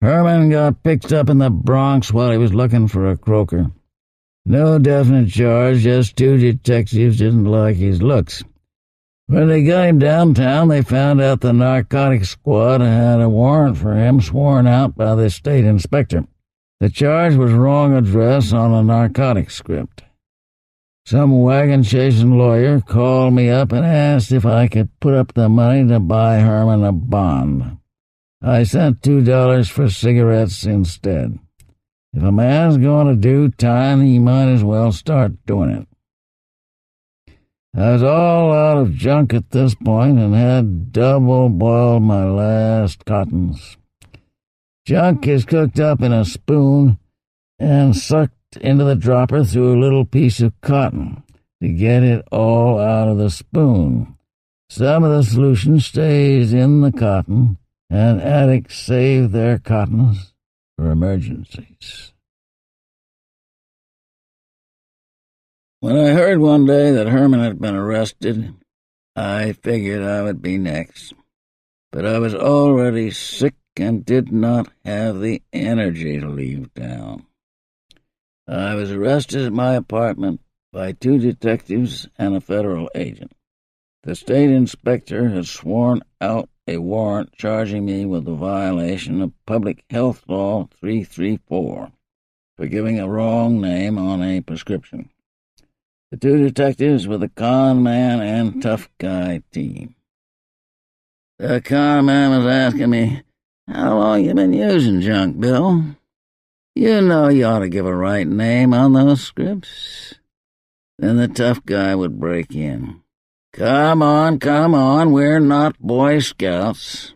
Herman got picked up in the Bronx while he was looking for a croaker. No definite charge, just two detectives didn't like his looks. When they got him downtown, they found out the narcotics squad had a warrant for him sworn out by the state inspector. The charge was wrong address on a narcotics script. Some wagon-chasing lawyer called me up and asked if I could put up the money to buy Herman a bond. I sent $2 for cigarettes instead. If a man's going to do time, he might as well start doing it. I was all out of junk at this point and had double-boiled my last cottons. Junk is cooked up in a spoon and sucked into the dropper through a little piece of cotton to get it all out of the spoon. Some of the solution stays in the cotton, and addicts save their cottons for emergencies. When I heard one day that Herman had been arrested, I figured I would be next. But I was already sick and did not have the energy to leave town. I was arrested at my apartment by two detectives and a federal agent. The state inspector had sworn out a warrant charging me with a violation of Public Health Law 334 for giving a wrong name on a prescription. The two detectives were the con man and tough guy team. The con man was asking me, "How long you been using junk, Bill? You know you ought to give a right name on those scripts." Then the tough guy would break in. Come on, we're not Boy Scouts."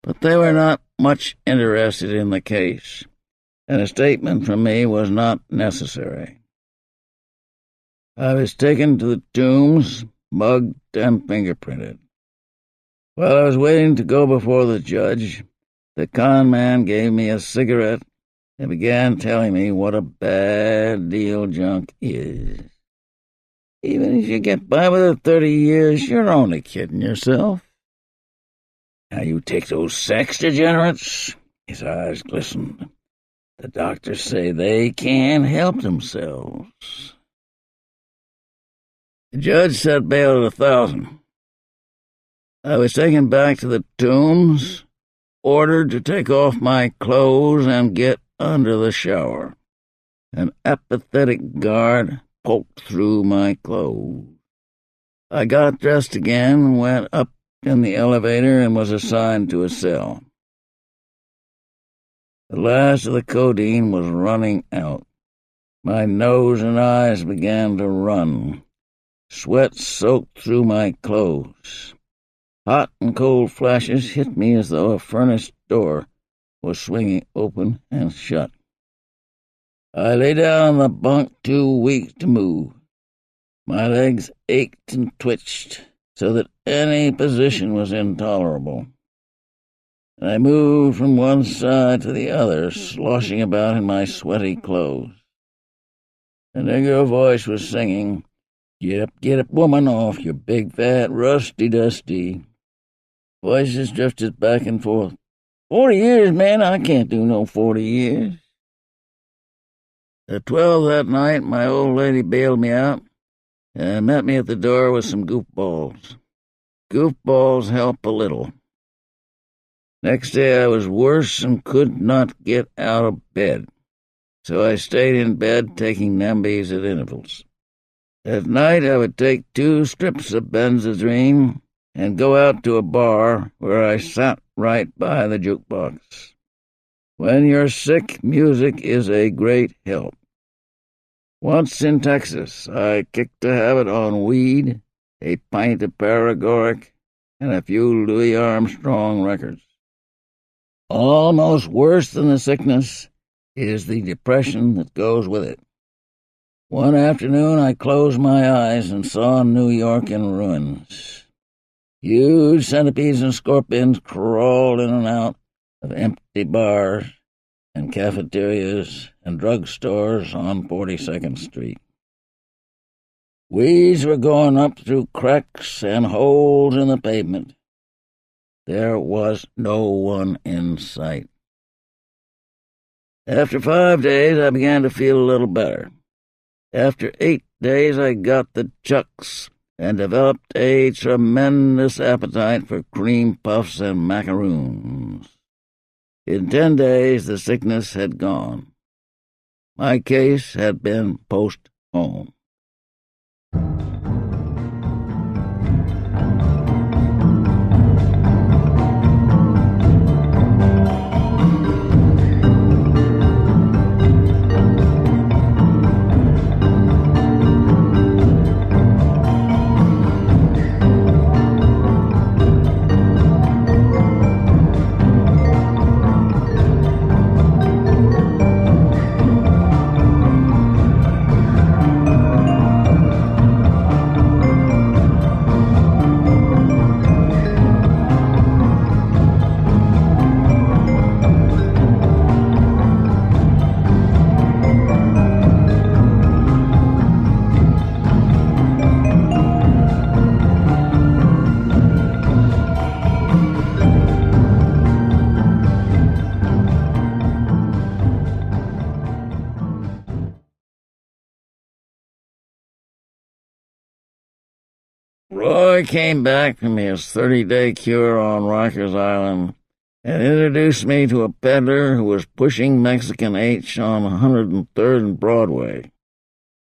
But they were not much interested in the case, and a statement from me was not necessary. I was taken to the tombs, mugged, and fingerprinted. While I was waiting to go before the judge, the con man gave me a cigarette and began telling me what a bad deal junk is. Even if you get by with it 30 years, you're only kidding yourself. Now you take those sex degenerates. His eyes glistened. The doctors say they can't help themselves. The judge set bail at $1,000. I was taken back to the tombs, ordered to take off my clothes and get under the shower. An apathetic guard poked through my clothes. I got dressed again, went up in the elevator, and was assigned to a cell. The last of the codeine was running out. My nose and eyes began to run. Sweat soaked through my clothes. Hot and cold flashes hit me as though a furnace door was swinging open and shut. I lay down on the bunk, too weak to move. My legs ached and twitched so that any position was intolerable. I moved from one side to the other, sloshing about in my sweaty clothes. A negro voice was singing, get up, woman, off your big, fat, rusty-dusty." Voices drifted back and forth. 40 years, man, I can't do no 40 years. At 12 that night, my old lady bailed me out and met me at the door with some goofballs. Goofballs help a little. Next day I was worse and could not get out of bed, so I stayed in bed taking Nembies at intervals. At night I would take 2 strips of Benzedrine and go out to a bar where I sat right by the jukebox. When you're sick, music is a great help. Once in Texas, I kicked a habit on weed, a pint of paregoric, and a few Louis Armstrong records. Almost worse than the sickness is the depression that goes with it. One afternoon I closed my eyes and saw New York in ruins. Huge centipedes and scorpions crawled in and out of empty bars and cafeterias and drugstores on 42nd Street. Weeds were going up through cracks and holes in the pavement. There was no one in sight. After 5 days, I began to feel a little better. After 8 days, I got the chucks and developed a tremendous appetite for cream puffs and macaroons. In 10 days, the sickness had gone. My case had been postponed. Roy came back from his 30-day cure on Rikers Island and introduced me to a peddler who was pushing Mexican H on 103rd and Broadway.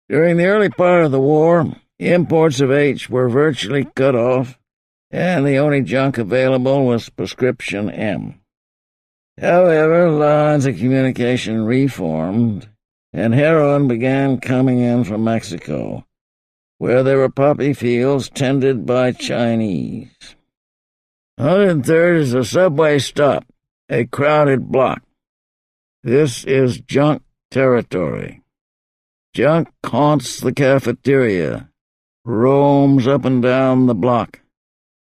During the early part of the war, imports of H were virtually cut off, and the only junk available was prescription M. However, lines of communication reformed, and heroin began coming in from Mexico, where there were poppy fields tended by Chinese. 103rd is a subway stop, a crowded block. This is junk territory. Junk haunts the cafeteria, roams up and down the block,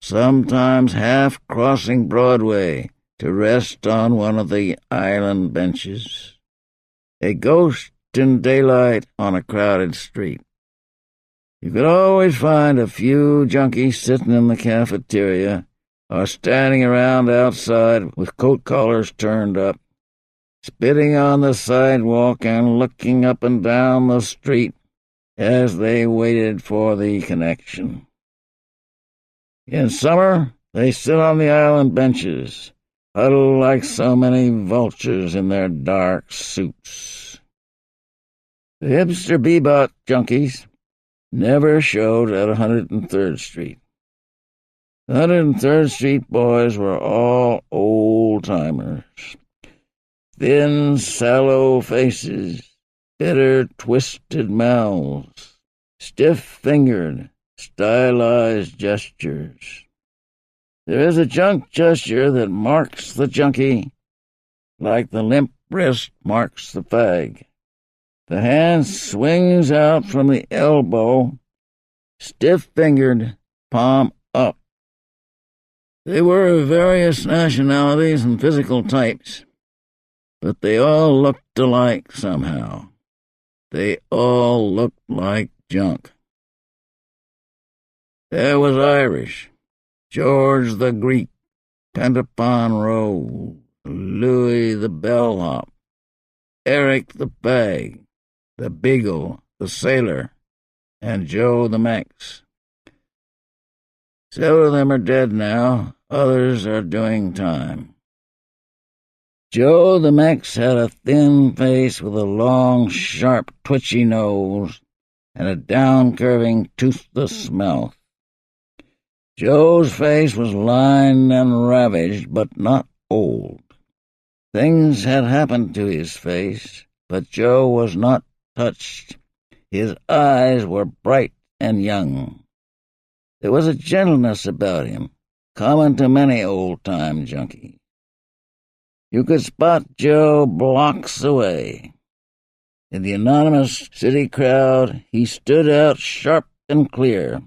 sometimes half crossing Broadway to rest on one of the island benches. A ghost in daylight on a crowded street. You could always find a few junkies sitting in the cafeteria or standing around outside with coat collars turned up, spitting on the sidewalk and looking up and down the street as they waited for the connection. In summer, they sit on the island benches, huddled like so many vultures in their dark suits. The hipster bebop junkies never showed at 103rd Street. The 103rd Street boys were all old-timers. Thin, sallow faces, bitter, twisted mouths, stiff-fingered, stylized gestures. There is a junk gesture that marks the junkie like the limp wrist marks the fag. The hand swings out from the elbow, stiff-fingered, palm up. They were of various nationalities and physical types, but they all looked alike somehow. They all looked like junk. There was Irish, George the Greek, Pentapon Rose, Louis the Bellhop, Eric the Bag, the Beagle, the Sailor, and Joe the Mex. Several of them are dead now, others are doing time. Joe the Mex had a thin face with a long, sharp, twitchy nose and a down-curving, toothless mouth. Joe's face was lined and ravaged, but not old. Things had happened to his face, but Joe was not touched. His eyes were bright and young. There was a gentleness about him, common to many old-time junkies. You could spot Joe blocks away. In the anonymous city crowd, he stood out sharp and clear,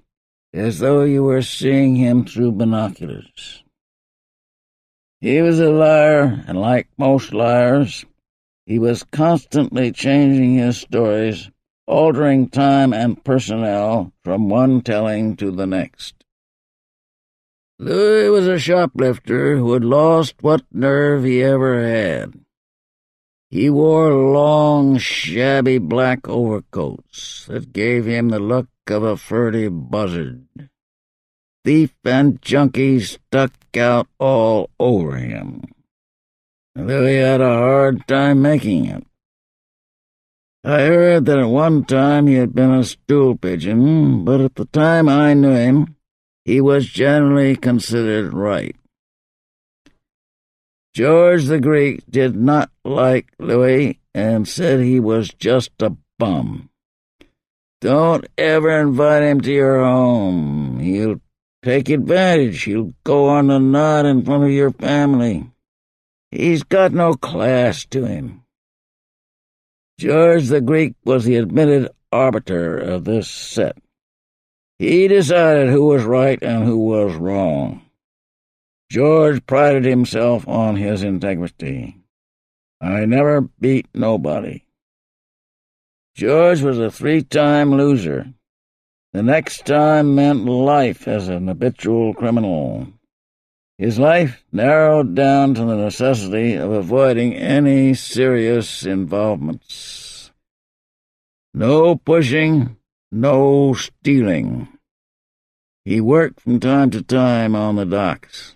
as though you were seeing him through binoculars. He was a liar, and like most liars, he was constantly changing his stories, altering time and personnel from one telling to the next. Louis was a shoplifter who had lost what nerve he ever had. He wore long, shabby black overcoats that gave him the look of a furtive buzzard. Thief and junkie stuck out all over him. Louis had a hard time making it. I heard that at one time he had been a stool pigeon, but at the time I knew him, he was generally considered right. George the Greek did not like Louis and said he was just a bum. Don't ever invite him to your home. He'll take advantage. He'll go on the nod in front of your family. He's got no class to him. George the Greek was the admitted arbiter of this set. He decided who was right and who was wrong. George prided himself on his integrity. I never beat nobody. George was a 3-time loser. The next time meant life as an habitual criminal. His life narrowed down to the necessity of avoiding any serious involvements. No pushing, no stealing. He worked from time to time on the docks.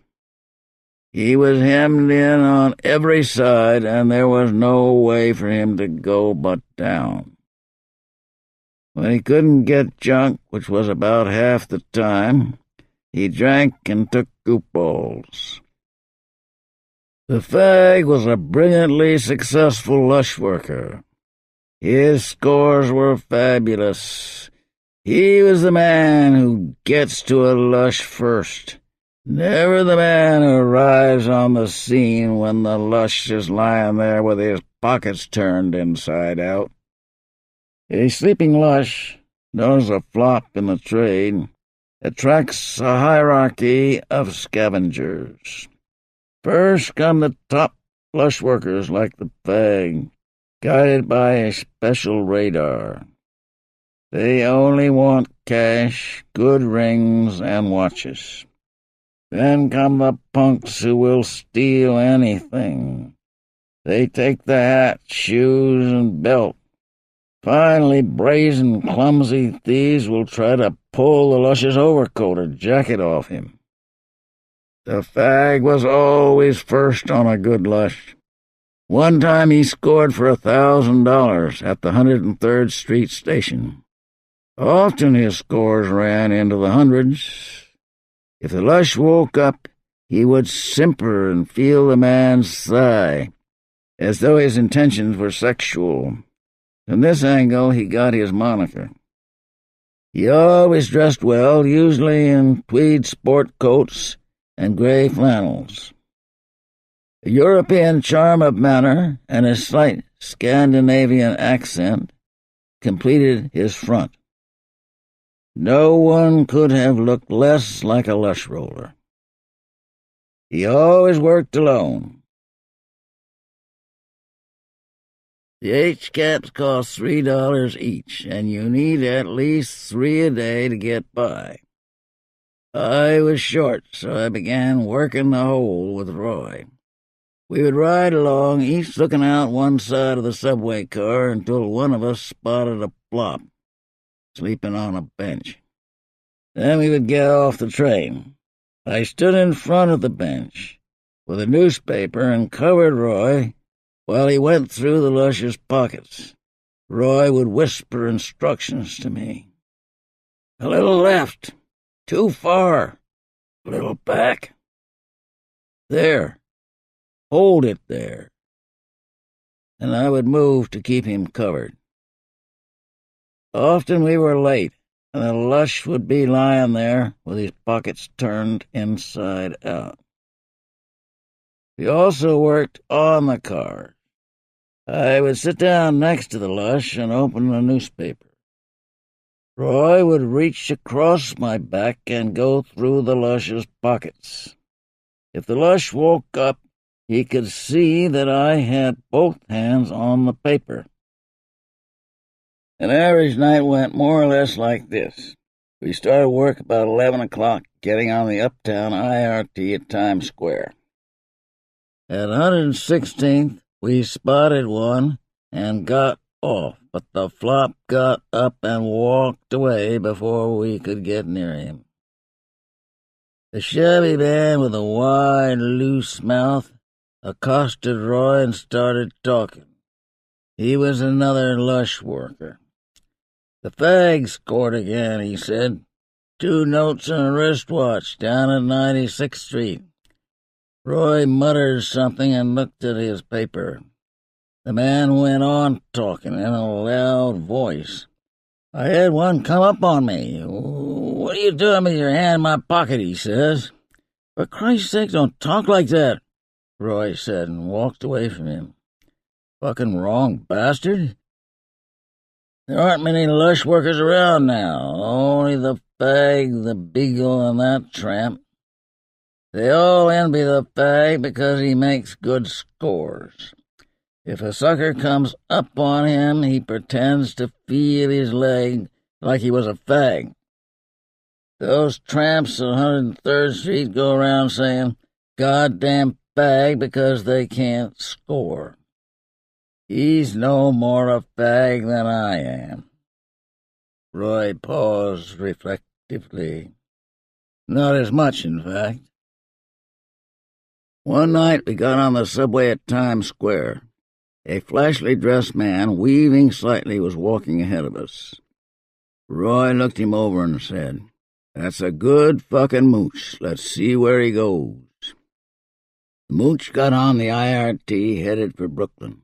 He was hemmed in on every side, and there was no way for him to go but down. When he couldn't get junk, which was about half the time, he drank and took goopballs. The fag was a brilliantly successful lush worker. His scores were fabulous. He was the man who gets to a lush first, never the man who arrives on the scene when the lush is lying there with his pockets turned inside out. A sleeping lush, known as a flop in the trade, attracts a hierarchy of scavengers. First come the top lush workers like the fag, guided by a special radar. They only want cash, good rings, and watches. Then come the punks who will steal anything. They take the hat, shoes, and belt. Finally, brazen, clumsy thieves will try to pull the lush's overcoat or jacket off him. The fag was always first on a good lush. One time he scored for $1,000 at the 103rd Street station. Often his scores ran into the hundreds. If the lush woke up, he would simper and feel the man's thigh, as though his intentions were sexual. From this angle, he got his moniker. He always dressed well, usually in tweed sport coats and gray flannels. A European charm of manner and a slight Scandinavian accent completed his front. No one could have looked less like a lush roller. He always worked alone. The H-caps cost $3 each, and you need at least 3 a day to get by. I was short, so I began working the hole with Roy. We would ride along, each looking out one side of the subway car until one of us spotted a flop, sleeping on a bench. Then we would get off the train. I stood in front of the bench with a newspaper and covered Roy while he went through the lush's pockets. Roy would whisper instructions to me. A little left. Too far. A little back. There. Hold it there. And I would move to keep him covered. Often we were late, and the lush would be lying there with his pockets turned inside out. We also worked on the cars. I would sit down next to the lush and open a newspaper. Roy would reach across my back and go through the lush's pockets. If the lush woke up, he could see that I had both hands on the paper. An average night went more or less like this. We started work about 11 o'clock, getting on the Uptown IRT at Times Square. At 116th, we spotted one and got off, but the flop got up and walked away before we could get near him. The shabby man with a wide, loose mouth accosted Roy and started talking. He was another lush worker. "The fag scored again," he said. "2 notes and a wristwatch down at 96th Street. Roy muttered something and looked at his paper. The man went on talking in a loud voice. "I had one come up on me. 'What are you doing with your hand in my pocket?' he says. 'For Christ's sake, don't talk like that,' Roy said, and walked away from him. 'Fucking wrong, bastard. There aren't many lush workers around now, only the fag, the beagle, and that tramp. They all envy the fag because he makes good scores. If a sucker comes up on him, he pretends to feel his leg like he was a fag. Those tramps at 103rd Street go around saying, 'Goddamn fag,' because they can't score. He's no more a fag than I am." Roy paused reflectively. "Not as much, in fact." One night we got on the subway at Times Square. A flashily dressed man, weaving slightly, was walking ahead of us. Roy looked him over and said, "That's a good fucking mooch. Let's see where he goes." The mooch got on the IRT, headed for Brooklyn.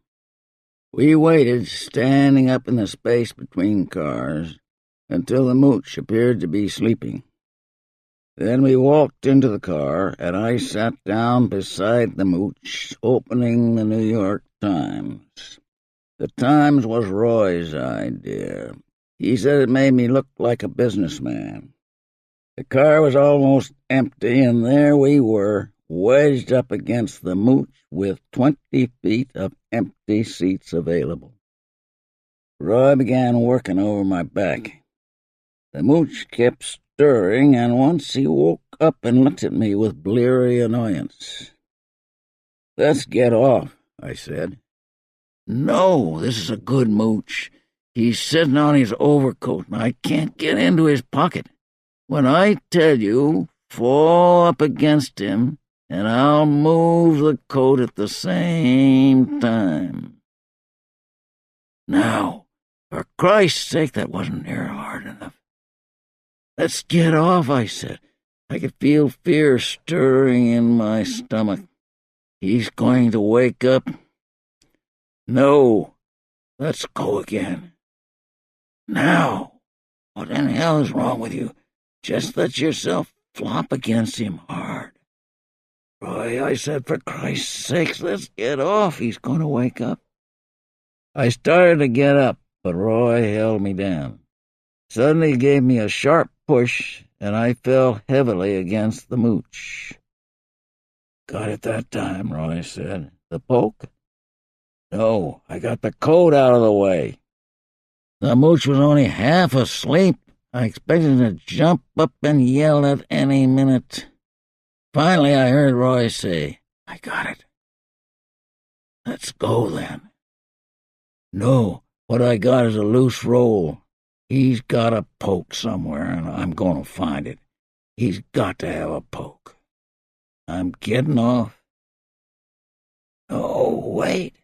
We waited, standing up in the space between cars, until the mooch appeared to be sleeping. Then we walked into the car, and I sat down beside the mooch, opening the New York Times. The Times was Roy's idea. He said it made me look like a businessman. The car was almost empty, and there we were, wedged up against the mooch with 20 feet of empty seats available. Roy began working over my back. The mooch kept stirring, and once he woke up and looked at me with bleary annoyance. "Let's get off," I said. "No, this is a good mooch. He's sitting on his overcoat, and I can't get into his pocket. When I tell you, fall up against him, and I'll move the coat at the same time." "Now, for Christ's sake, that wasn't near hard enough." "Let's get off," I said. I could feel fear stirring in my stomach. "He's going to wake up." "No, let's go again." "Now, what in hell is wrong with you? Just let yourself flop against him hard." "Roy," I said, "for Christ's sake, let's get off. He's going to wake up." I started to get up, but Roy held me down. Suddenly he gave me a sharp push, and I fell heavily against the mooch. "Got it that time," Roy said. "The poke?" "No, I got the coat out of the way." The mooch was only half asleep. I expected him to jump up and yell at any minute. Finally, I heard Roy say, "I got it." "Let's go, then." "No, what I got is a loose roll. He's got a poke somewhere, and I'm going to find it. He's got to have a poke. I'm getting off." "Oh, wait."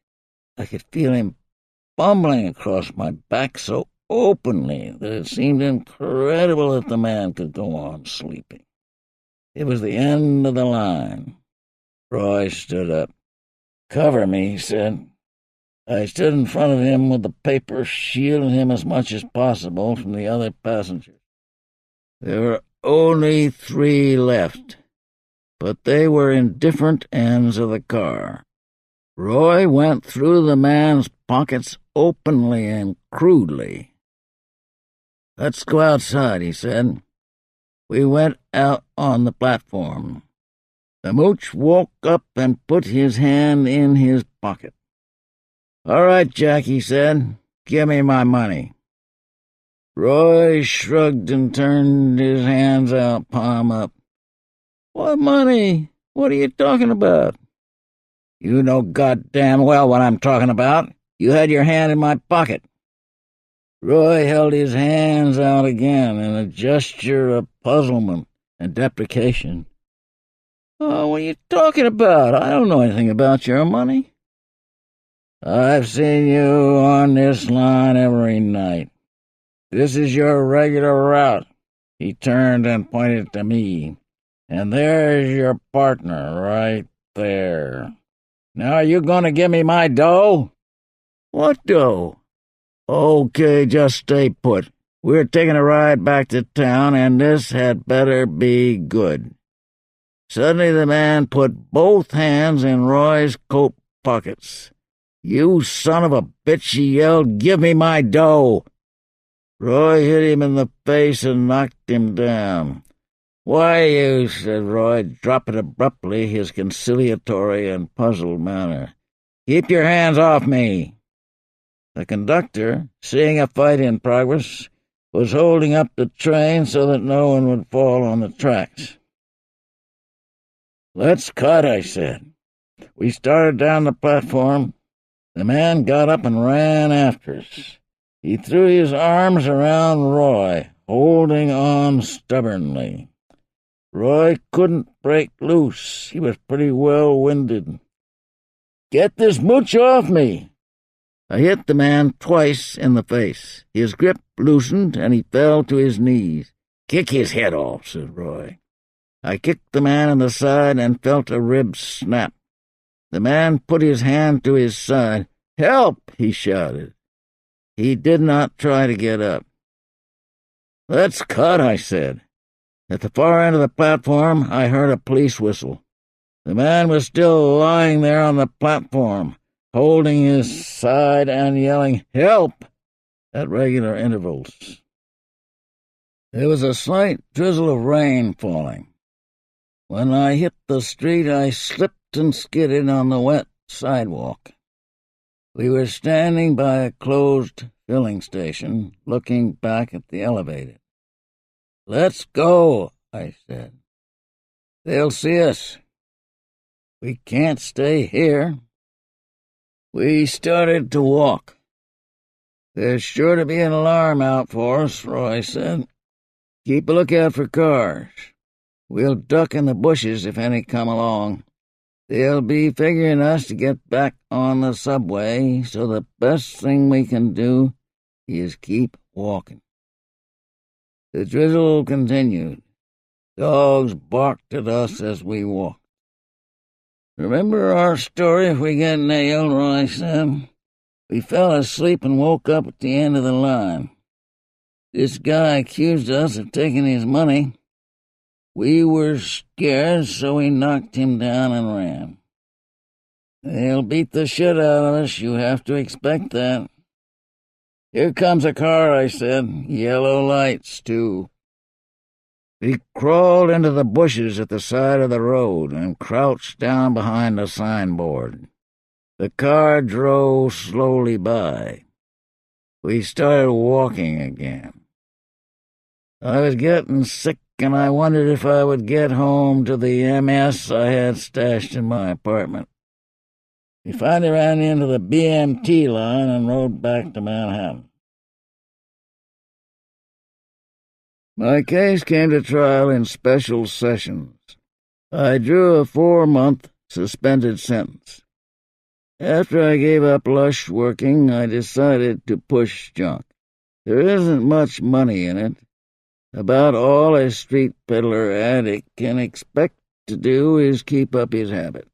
I could feel him bumbling across my back so openly that it seemed incredible that the man could go on sleeping. It was the end of the line. Roy stood up. "Cover me," he said. I stood in front of him with the paper, shielding him as much as possible from the other passengers. There were only 3 left, but they were in different ends of the car. Roy went through the man's pockets openly and crudely. "Let's go outside," he said. We went out on the platform. The mooch woke up and put his hand in his pocket. "All right, Jack," he said. "Give me my money." Roy shrugged and turned his hands out, palm up. "What money? What are you talking about?" "You know goddamn well what I'm talking about. You had your hand in my pocket." Roy held his hands out again in a gesture of puzzlement and deprecation. "Oh, what are you talking about? I don't know anything about your money." "I've seen you on this line every night. This is your regular route." He turned and pointed to me. "And there's your partner right there. Now are you going to give me my dough?" "What dough?" "Okay, just stay put. We're taking a ride back to town, and this had better be good." Suddenly the man put both hands in Roy's coat pockets. "You son of a bitch," he yelled. "Give me my dough." Roy hit him in the face and knocked him down. "Why, you," said Roy, dropping abruptly his conciliatory and puzzled manner. "Keep your hands off me." The conductor, seeing a fight in progress, was holding up the train so that no one would fall on the tracks. "Let's cut," I said. We started down the platform. The man got up and ran after us. He threw his arms around Roy, holding on stubbornly. Roy couldn't break loose. He was pretty well winded. "Get this mooch off me!" I hit the man twice in the face. His grip loosened, and he fell to his knees. "Kick his head off," said Roy. I kicked the man in the side and felt a rib snap. The man put his hand to his side. "Help!" he shouted. He did not try to get up. "Let's cut," I said. At the far end of the platform, I heard a police whistle. The man was still lying there on the platform, holding his side and yelling, "Help!" at regular intervals. There was a slight drizzle of rain falling. When I hit the street, I slipped and skidded on the wet sidewalk. We were standing by a closed filling station, looking back at the elevator. "Let's go," I said. "They'll see us. We can't stay here." We started to walk. "There's sure to be an alarm out for us," Roy said. "Keep a lookout for cars. We'll duck in the bushes if any come along. They'll be figuring us to get back on the subway, so the best thing we can do is keep walking." The drizzle continued. Dogs barked at us as we walked. "Remember our story if we get nailed," Roy said. "We fell asleep and woke up at the end of the line. This guy accused us of taking his money. We were scared, so we knocked him down and ran. They'll beat the shit out of us. You have to expect that." "Here comes a car," I said. "Yellow lights, too." We crawled into the bushes at the side of the road and crouched down behind a signboard. The car drove slowly by. We started walking again. I was getting sick, and I wondered if I would get home to the MS I had stashed in my apartment. We finally ran into the BMT line and rode back to Manhattan. My case came to trial in special sessions. I drew a 4-month suspended sentence. After I gave up lush working, I decided to push junk. There isn't much money in it. About all a street peddler addict can expect to do is keep up his habit.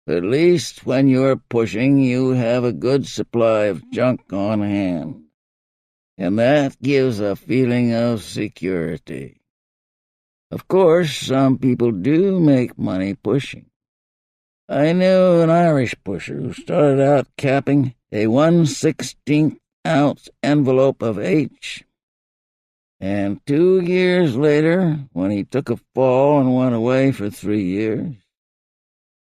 At least when you're pushing, you have a good supply of junk on hand, and that gives a feeling of security. Of course, some people do make money pushing. I knew an Irish pusher who started out capping a 1/16-ounce envelope of H, and 2 years later, when he took a fall and went away for 3 years,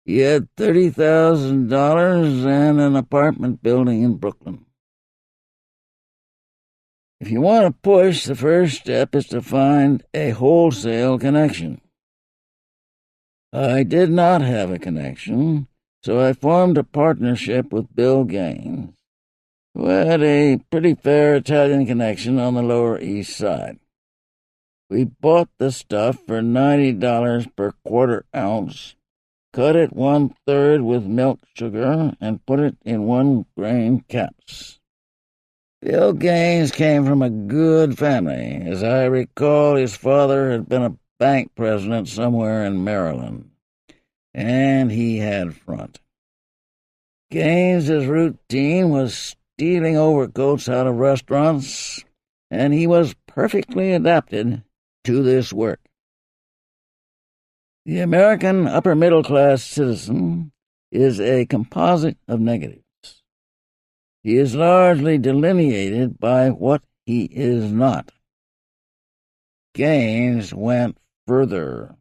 he had $30,000 and an apartment building in Brooklyn. If you want to push, the first step is to find a wholesale connection. I did not have a connection, so I formed a partnership with Bill Gaines, who had a pretty fair Italian connection on the Lower East Side. We bought the stuff for $90 per quarter ounce, cut it 1/3 with milk sugar, and put it in 1-grain caps. Bill Gaines came from a good family. As I recall, his father had been a bank president somewhere in Maryland, and he had front. Gaines's routine was stealing overcoats out of restaurants, and he was perfectly adapted to this work. The American upper-middle-class citizen is a composite of negatives. He is largely delineated by what he is not. Gaines went further.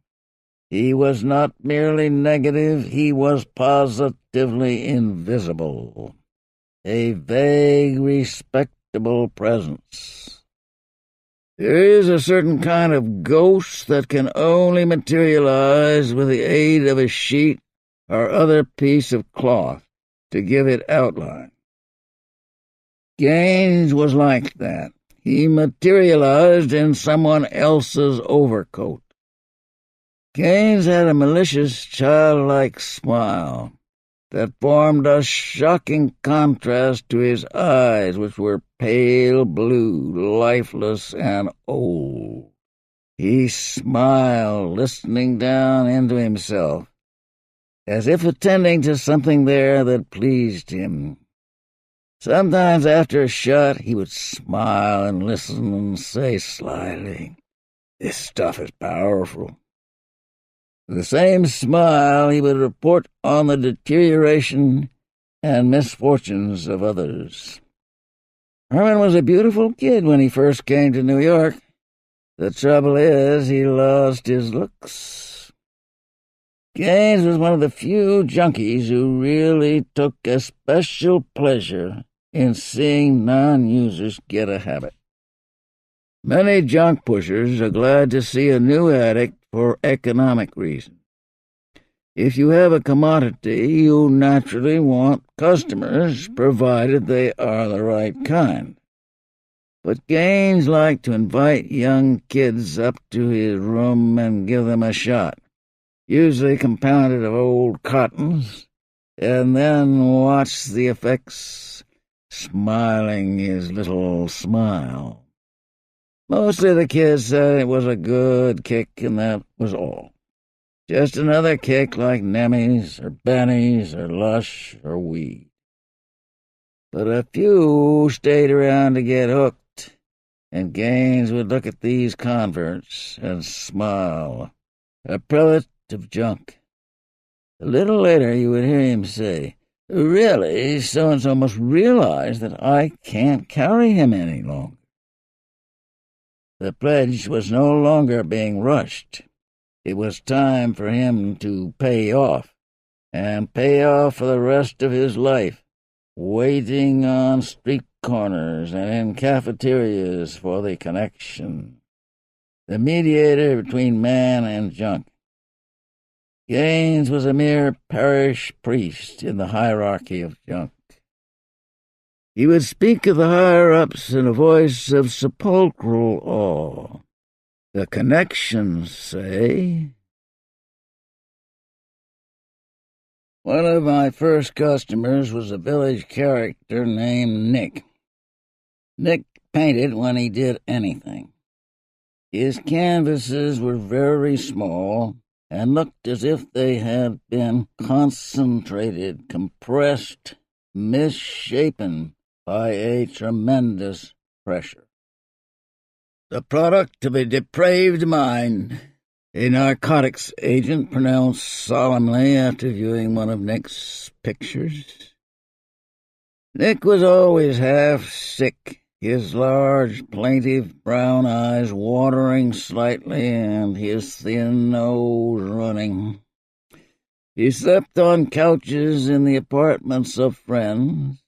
He was not merely negative, he was positively invisible. A vague, respectable presence. There is a certain kind of ghost that can only materialize with the aid of a sheet or other piece of cloth to give it outline. Gaines was like that. He materialized in someone else's overcoat. Gaines had a malicious, childlike smile that formed a shocking contrast to his eyes, which were pale blue, lifeless, and old. He smiled, listening down into himself, as if attending to something there that pleased him. Sometimes after a shot, he would smile and listen and say slyly, "This stuff is powerful." With the same smile, he would report on the deterioration and misfortunes of others. Herman was a beautiful kid when he first came to New York. The trouble is, he lost his looks. Gaines was one of the few junkies who really took a special pleasure in seeing non-users get a habit. Many junk pushers are glad to see a new addict for economic reasons. If you have a commodity, you naturally want customers, provided they are the right kind. But Gaines liked to invite young kids up to his room and give them a shot, usually compounded of old cottons, and then watch the effects, smiling his little smile. Mostly the kids said it was a good kick, and that was all. Just another kick like Nemmy's or Benny's or Lush or Weed. But a few stayed around to get hooked, and Gaines would look at these converts and smile. A prelate of junk. A little later you would hear him say, "Really, so-and-so must realize that I can't carry him any longer." The pledge was no longer being rushed. It was time for him to pay off, and pay off for the rest of his life, waiting on street corners and in cafeterias for the connection, the mediator between man and junk. Gaines was a mere parish priest in the hierarchy of junk. He would speak of the higher-ups in a voice of sepulchral awe. The connections say. One of my first customers was a village character named Nick. Nick painted when he did anything. His canvases were very small and looked as if they had been concentrated, compressed, misshapen by a tremendous pressure. The product of a depraved mind, a narcotics agent pronounced solemnly after viewing one of Nick's pictures. Nick was always half sick, his large, plaintive brown eyes watering slightly and his thin nose running. He slept on couches in the apartments of friends,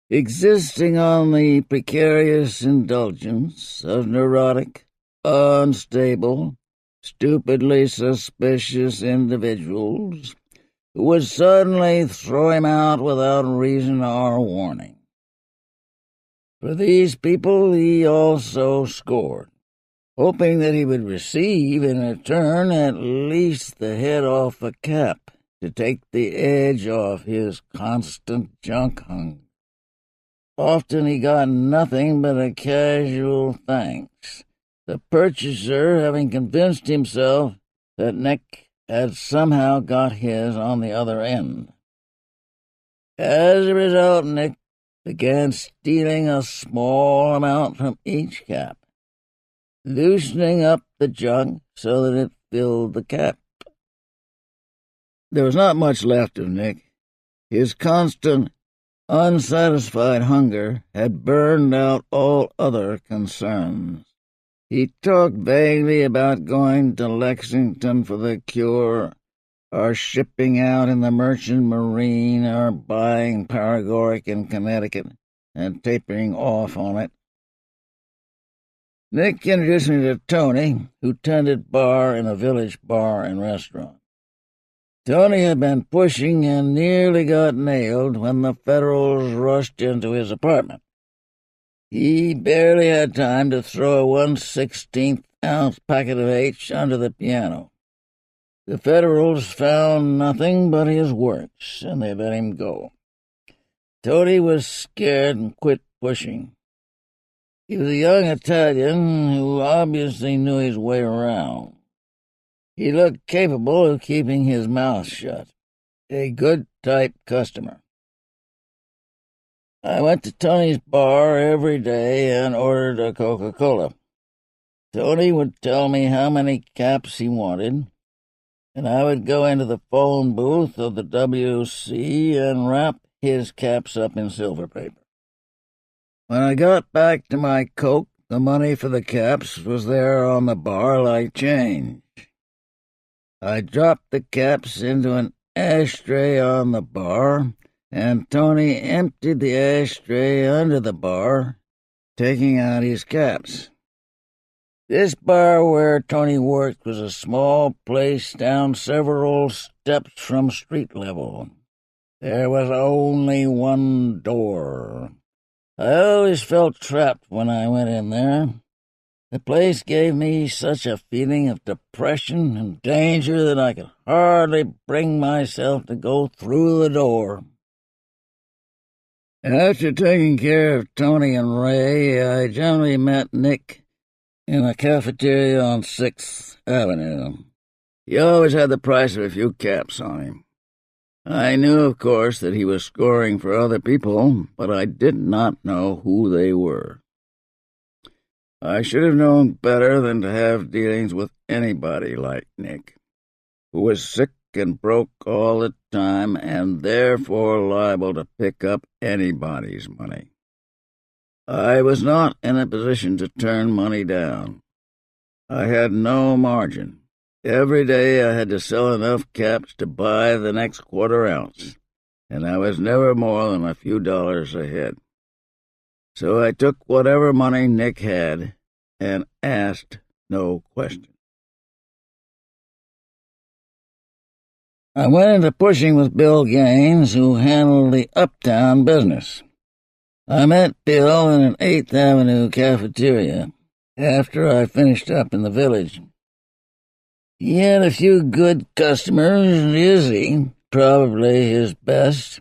existing on the precarious indulgence of neurotic, unstable, stupidly suspicious individuals who would suddenly throw him out without reason or warning. For these people he also scored, hoping that he would receive in return at least the head off a cap to take the edge off his constant junk hunger. Often he got nothing but a casual thanks, the purchaser having convinced himself that Nick had somehow got his on the other end. As a result, Nick began stealing a small amount from each cap, loosening up the junk so that it filled the cap. There was not much left of Nick. His constant, unsatisfied hunger had burned out all other concerns. He talked vaguely about going to Lexington for the cure, or shipping out in the merchant marine, or buying paregoric in Connecticut and tapering off on it. Nick introduced me to Tony, who tended bar in a village bar and restaurant. Tony had been pushing and nearly got nailed when the Federals rushed into his apartment. He barely had time to throw a 1/16-ounce packet of H under the piano. The Federals found nothing but his works, and they let him go. Tony was scared and quit pushing. He was a young Italian who obviously knew his way around. He looked capable of keeping his mouth shut. A good-type customer. I went to Tony's bar every day and ordered a Coca-Cola. Tony would tell me how many caps he wanted, and I would go into the phone booth of the WC and wrap his caps up in silver paper. When I got back to my Coke, the money for the caps was there on the bar like change. I dropped the caps into an ashtray on the bar, and Tony emptied the ashtray under the bar, taking out his caps. This bar where Tony worked was a small place down several steps from street level. There was only one door. I always felt trapped when I went in there. The place gave me such a feeling of depression and danger that I could hardly bring myself to go through the door. After taking care of Tony and Ray, I generally met Nick in a cafeteria on 6th Avenue. He always had the price of a few caps on him. I knew, of course, that he was scoring for other people, but I did not know who they were. I should have known better than to have dealings with anybody like Nick, who was sick and broke all the time and therefore liable to pick up anybody's money. I was not in a position to turn money down. I had no margin. Every day I had to sell enough caps to buy the next quarter ounce, and I was never more than a few dollars ahead. So I took whatever money Nick had and asked no question. I went into pushing with Bill Gaines, who handled the uptown business. I met Bill in an 8th Avenue cafeteria after I finished up in the village. He had a few good customers, and Izzy, probably his best,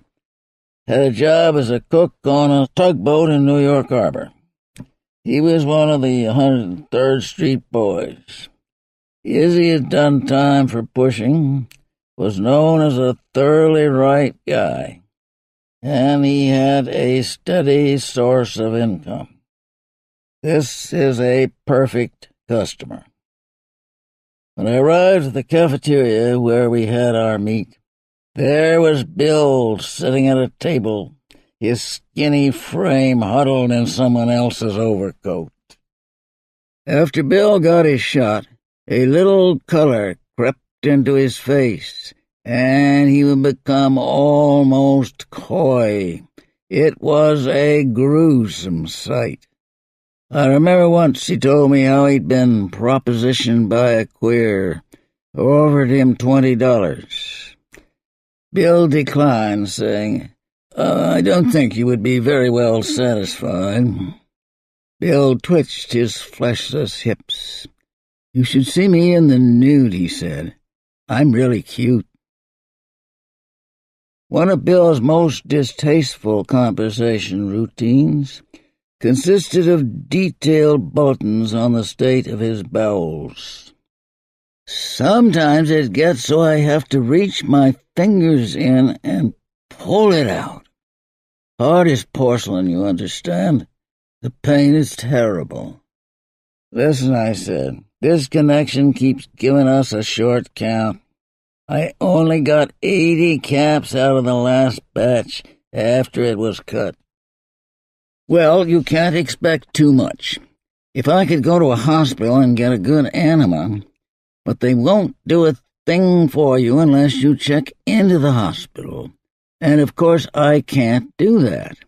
had a job as a cook on a tugboat in New York Harbor. He was one of the 103rd Street boys. Izzy had done time for pushing, was known as a thoroughly right guy, and he had a steady source of income. This is a perfect customer. When I arrived at the cafeteria where we had our meet, there was Bill sitting at a table, his skinny frame huddled in someone else's overcoat. After Bill got his shot, a little color crept into his face, and he would become almost coy. It was a gruesome sight. I remember once he told me how he'd been propositioned by a queer who offered him $20. Bill declined, saying, I don't think you would be very well satisfied. Bill twitched his fleshless hips. You should see me in the nude, he said. I'm really cute. One of Bill's most distasteful conversation routines consisted of detailed bulletins on the state of his bowels. Sometimes it gets so I have to reach my fingers in and pull it out. Hard as porcelain, you understand? The pain is terrible. Listen, I said, this connection keeps giving us a short count. I only got 80 caps out of the last batch after it was cut. Well, you can't expect too much. If I could go to a hospital and get a good enema, but they won't do a thing for you unless you check into the hospital. And of course I can't do that.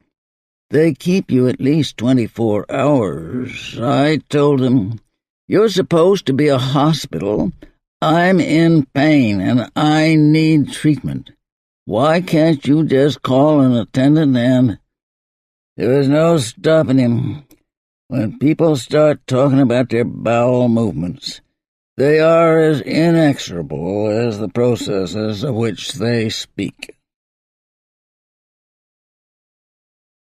They keep you at least 24 hours. I told them, you're supposed to be a hospital. I'm in pain and I need treatment. Why can't you just call an attendant and... There was no stopping him. When people start talking about their bowel movements, they are as inexorable as the processes of which they speak.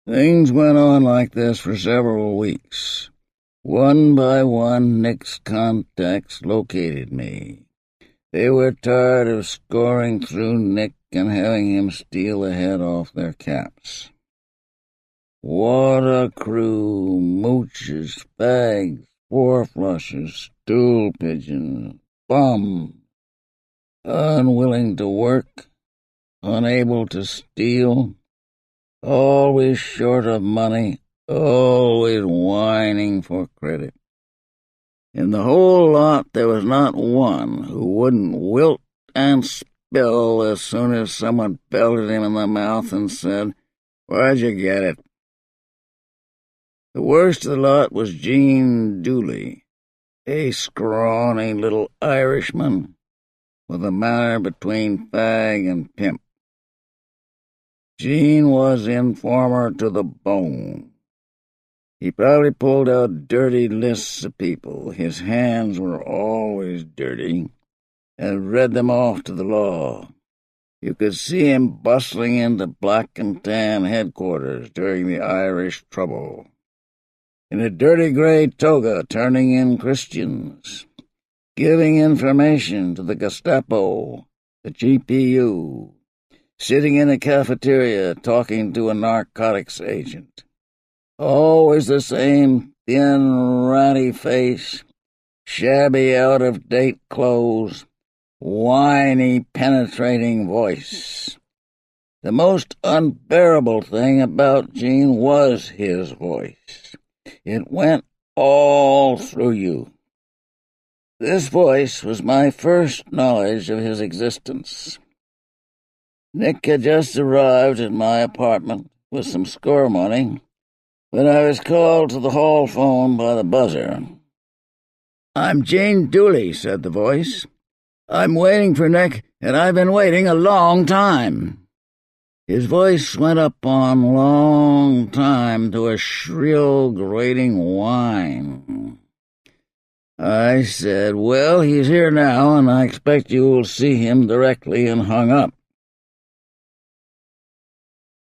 Things went on like this for several weeks. One by one, Nick's contacts located me. They were tired of scoring through Nick and having him steal the head off their caps. What a crew, mooches, fags, four flushes, stool pigeons, bums, unwilling to work, unable to steal, always short of money, always whining for credit. In the whole lot there was not one who wouldn't wilt and spill as soon as someone belted him in the mouth and said, "Where'd you get it?" The worst of the lot was Gene Dooley, a scrawny little Irishman with a manner between fag and pimp. Gene was informer to the bone. He probably pulled out dirty lists of people, his hands were always dirty, and read them off to the law. You could see him bustling into Black and Tan headquarters during the Irish trouble, in a dirty gray toga turning in Christians, giving information to the Gestapo, the GPU, sitting in a cafeteria talking to a narcotics agent. Always the same thin, ratty face, shabby, out-of-date clothes, whiny, penetrating voice. The most unbearable thing about Gene was his voice. It went all through you. This voice was my first knowledge of his existence. Nick had just arrived at my apartment with some score money when I was called to the hall phone by the buzzer. "I'm Gene Dooley," said the voice. "I'm waiting for Nick, and I've been waiting a long time." His voice went up on long time to a shrill, grating whine. I said, "Well, he's here now, and I expect you will see him directly," and hung up.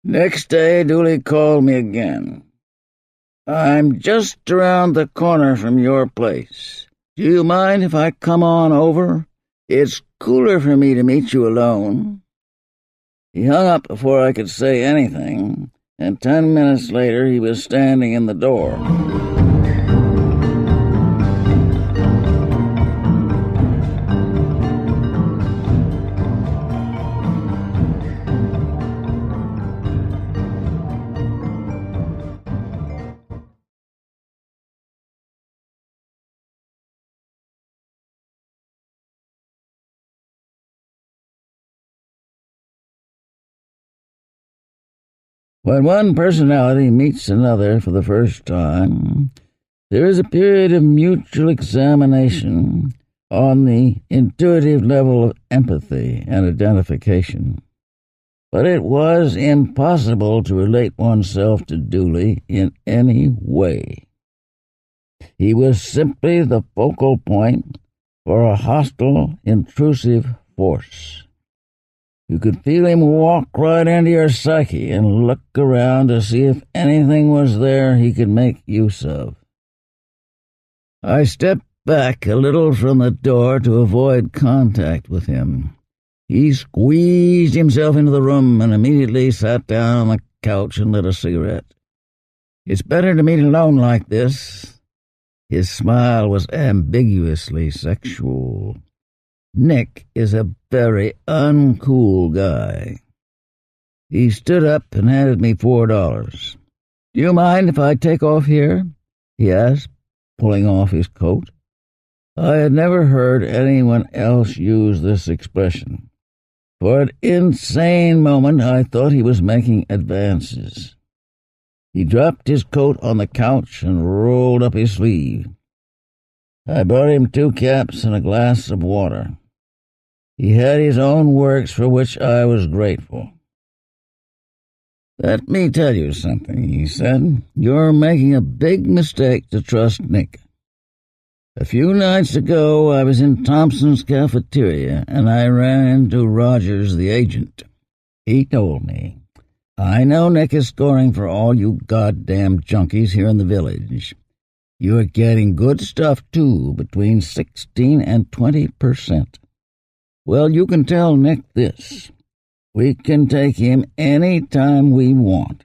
Next day, Dooley called me again. "I'm just around the corner from your place. Do you mind if I come on over? It's cooler for me to meet you alone." He hung up before I could say anything, and 10 minutes later he was standing in the door. When one personality meets another for the first time, there is a period of mutual examination on the intuitive level of empathy and identification. But it was impossible to relate oneself to Dooley in any way. He was simply the focal point for a hostile, intrusive force. You could feel him walk right into your psyche and look around to see if anything was there he could make use of. I stepped back a little from the door to avoid contact with him. He squeezed himself into the room and immediately sat down on the couch and lit a cigarette. "It's better to meet alone like this." His smile was ambiguously sexual. "Nick is a very uncool guy." He stood up and handed me $4. "Do you mind if I take off here?" he asked, pulling off his coat. I had never heard anyone else use this expression. For an insane moment, I thought he was making advances. He dropped his coat on the couch and rolled up his sleeve. I brought him 2 caps and a glass of water. He had his own works for which I was grateful. "Let me tell you something," he said. "You're making a big mistake to trust Nick. A few nights ago, I was in Thompson's cafeteria, and I ran into Rogers, the agent. He told me, 'I know Nick is scoring for all you goddamn junkies here in the village. You're getting good stuff, too, between 16 and 20%. Well, you can tell Nick this. We can take him any time we want.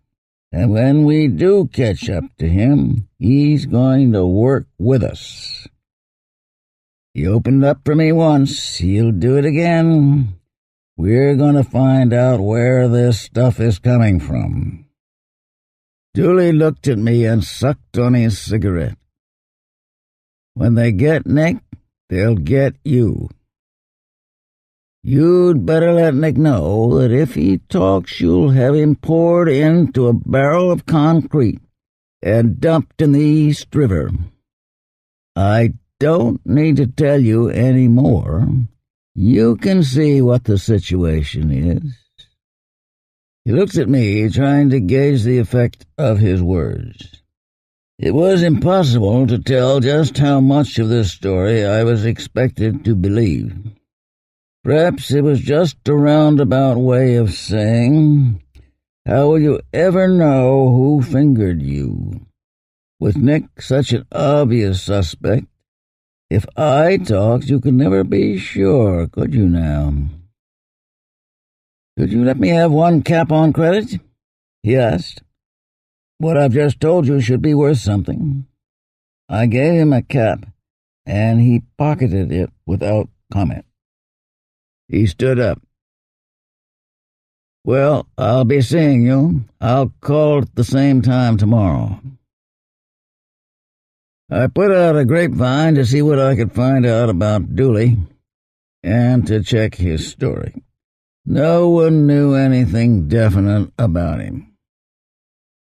And when we do catch up to him, he's going to work with us. He opened up for me once. He'll do it again. We're going to find out where this stuff is coming from." Dooley looked at me and sucked on his cigarette. "When they get Nick, they'll get you. You'd better let Nick know that if he talks, you'll have him poured into a barrel of concrete and dumped in the East River. I don't need to tell you any more. You can see what the situation is." He looked at me, trying to gauge the effect of his words. It was impossible to tell just how much of this story I was expected to believe. Perhaps it was just a roundabout way of saying, how will you ever know who fingered you? With Nick such an obvious suspect, if I talked, you could never be sure, could you now? "Could you let me have 1 cap on credit?" he asked. "What I've just told you should be worth something." I gave him a cap, and he pocketed it without comment. He stood up. "Well, I'll be seeing you. I'll call at the same time tomorrow." I put out a grapevine to see what I could find out about Dooley and to check his story. No one knew anything definite about him.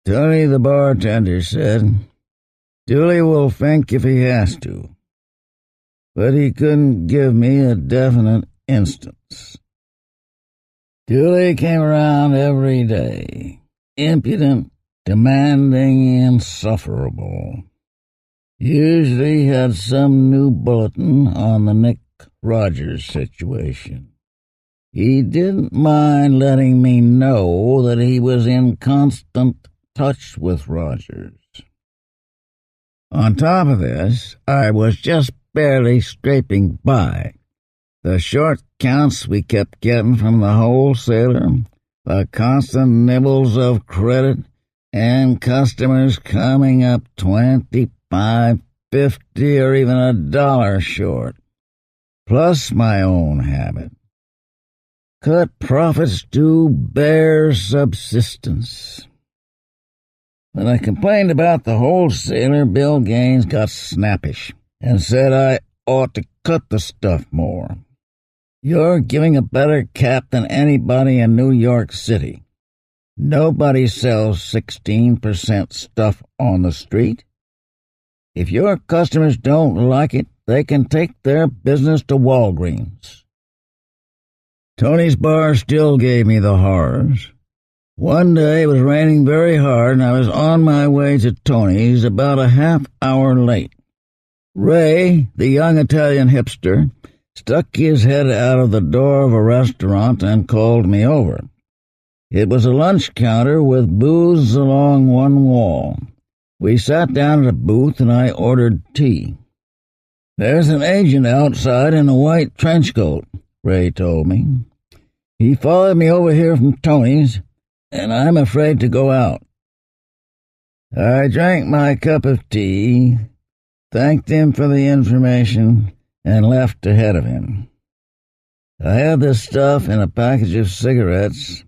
Tony, the bartender, said, "Dooley will think if he has to." But he couldn't give me a definite instance. Dooley came around every day, impudent, demanding, insufferable. Usually had some new bulletin on the Nick Rogers situation. He didn't mind letting me know that he was in constant touch with Rogers. On top of this, I was just barely scraping by. The short counts we kept getting from the wholesaler, the constant nibbles of credit, and customers coming up 25, 50, or even $1 short, plus my own habit. Cut profits to bare subsistence. When I complained about the wholesaler, Bill Gaines got snappish and said I ought to cut the stuff more. "You're giving a better cap than anybody in New York City. Nobody sells 16% stuff on the street. If your customers don't like it, they can take their business to Walgreens. Tony's bar still gave me the horrors. One day it was raining very hard, and I was on my way to Tony's about a half-hour late. Ray, the young Italian hipster, stuck his head out of the door of a restaurant and called me over. It was a lunch counter with booths along one wall. We sat down at a booth, and I ordered tea. "There's an agent outside in a white trench coat," Ray told me. "He followed me over here from Tony's, and I'm afraid to go out." I drank my cup of tea, thanked him for the information, and left ahead of him. I had the stuff in a package of cigarettes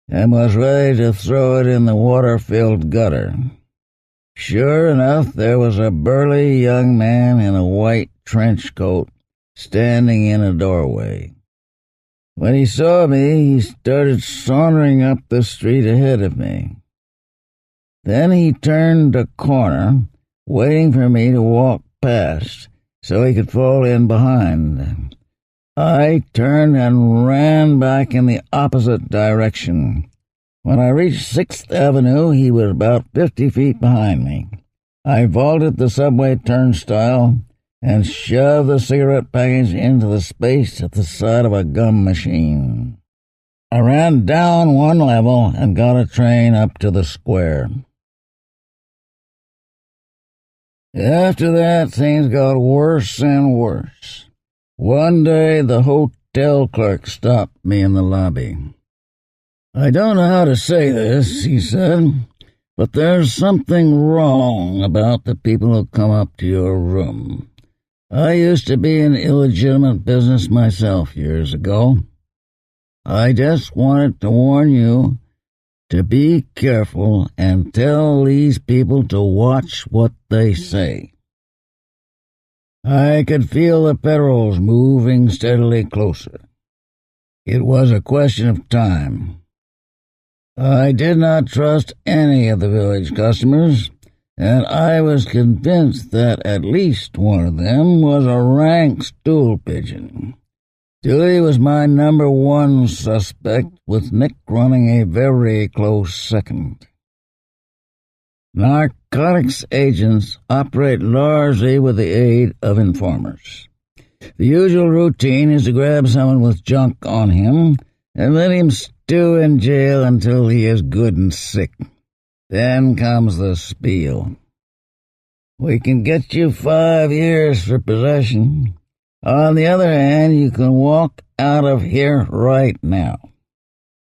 and was ready to throw it in the water-filled gutter. Sure enough, there was a burly young man in a white trench coat standing in a doorway. When he saw me, he started sauntering up the street ahead of me. Then he turned a corner, waiting for me to walk past so he could fall in behind. I turned and ran back in the opposite direction. When I reached 6th Avenue, he was about 50 feet behind me. I vaulted the subway turnstile and shoved the cigarette package into the space at the side of a gum machine. I ran down one level and got a train up to the square. After that, things got worse and worse. One day, the hotel clerk stopped me in the lobby. "I don't know how to say this," he said, "but there's something wrong about the people who come up to your room. I used to be in illegitimate business myself years ago. I just wanted to warn you to be careful and tell these people to watch what they say." I could feel the pedals moving steadily closer. It was a question of time. I did not trust any of the village customers, and I was convinced that at least one of them was a rank stool pigeon. Dewey was my number one suspect, with Nick running a very close second. Narcotics agents operate largely with the aid of informers. The usual routine is to grab someone with junk on him and let him stew in jail until he is good and sick. Then comes the spiel. "We can get you 5 years for possession. On the other hand, you can walk out of here right now.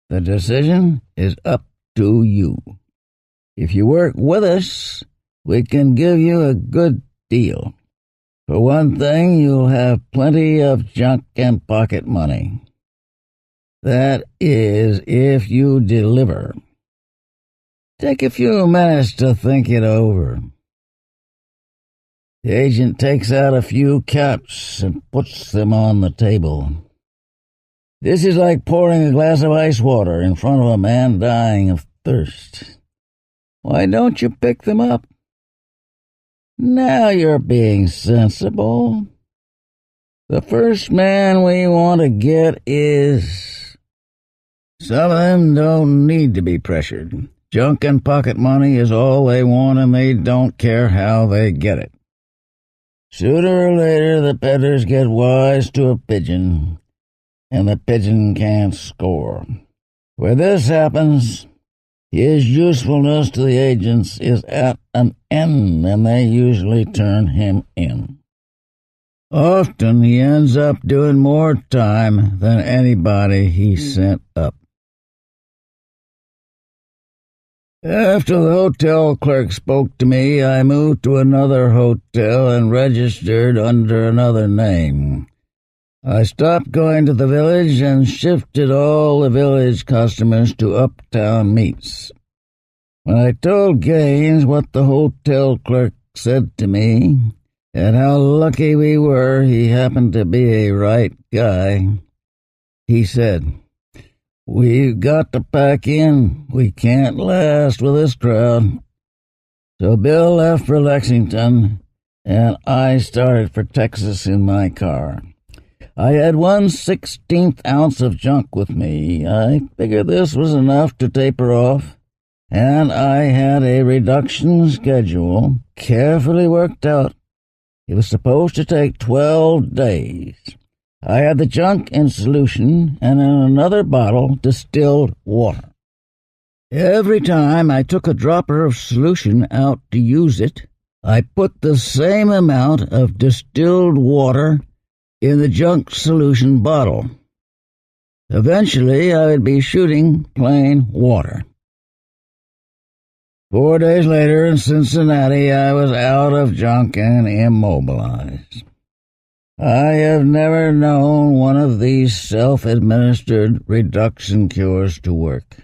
The decision is up to you. If you work with us, we can give you a good deal. For one thing, you'll have plenty of junk and pocket money. That is, if you deliver. Take a few minutes to think it over." The agent takes out a few caps and puts them on the table. "This is like pouring a glass of ice water in front of a man dying of thirst. Why don't you pick them up? Now you're being sensible. The first man we want to get is... Some of them don't need to be pressured. Junk and pocket money is all they want, and they don't care how they get it. Sooner or later, the peddlers get wise to a pigeon, and the pigeon can't score. Where this happens, his usefulness to the agents is at an end, and they usually turn him in. Often he ends up doing more time than anybody he sent up." After the hotel clerk spoke to me, I moved to another hotel and registered under another name. I stopped going to the village and shifted all the village customers to uptown meets. When I told Gaines what the hotel clerk said to me, and how lucky we were he happened to be a right guy, he said, "We've got to pack in. We can't last with this crowd." So Bill left for Lexington, and I started for Texas in my car. I had 1/16 ounce of junk with me. I figured this was enough to taper off, and I had a reduction schedule carefully worked out. It was supposed to take 12 days. I had the junk in solution and in another bottle distilled water. Every time I took a dropper of solution out to use it, I put the same amount of distilled water in the junk solution bottle. Eventually, I would be shooting plain water. 4 days later in Cincinnati, I was out of junk and immobilized. I have never known one of these self-administered reduction cures to work.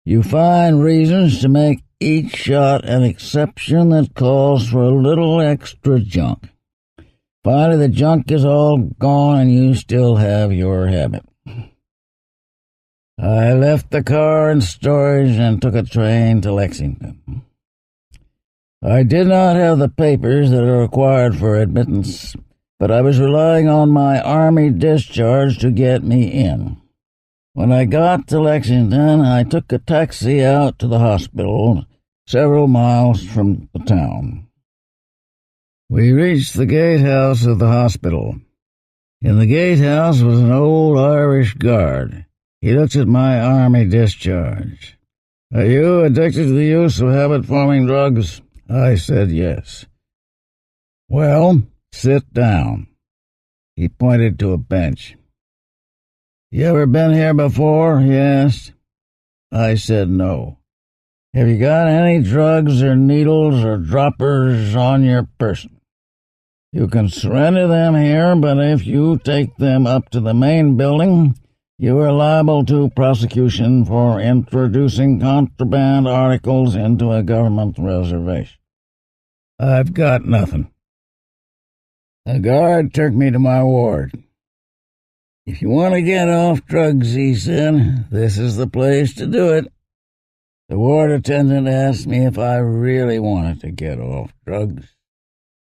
You find reasons to make each shot an exception that calls for a little extra junk. Finally, the junk is all gone and you still have your habit. I left the car in storage and took a train to Lexington. I did not have the papers that are required for admittance, but I was relying on my Army discharge to get me in. When I got to Lexington, I took a taxi out to the hospital, several miles from the town. We reached the gatehouse of the hospital. In the gatehouse was an old Irish guard. He looked at my Army discharge. "Are you addicted to the use of habit-forming drugs?" I said yes. "Well, sit down." He pointed to a bench. "You ever been here before?" he asked. I said no. "Have you got any drugs or needles or droppers on your person?" "You can surrender them here, but if you take them up to the main building, you are liable to prosecution for introducing contraband articles into a government reservation." "I've got nothing." The guard took me to my ward. "If you want to get off drugs," he said, "this is the place to do it." The ward attendant asked me if I really wanted to get off drugs.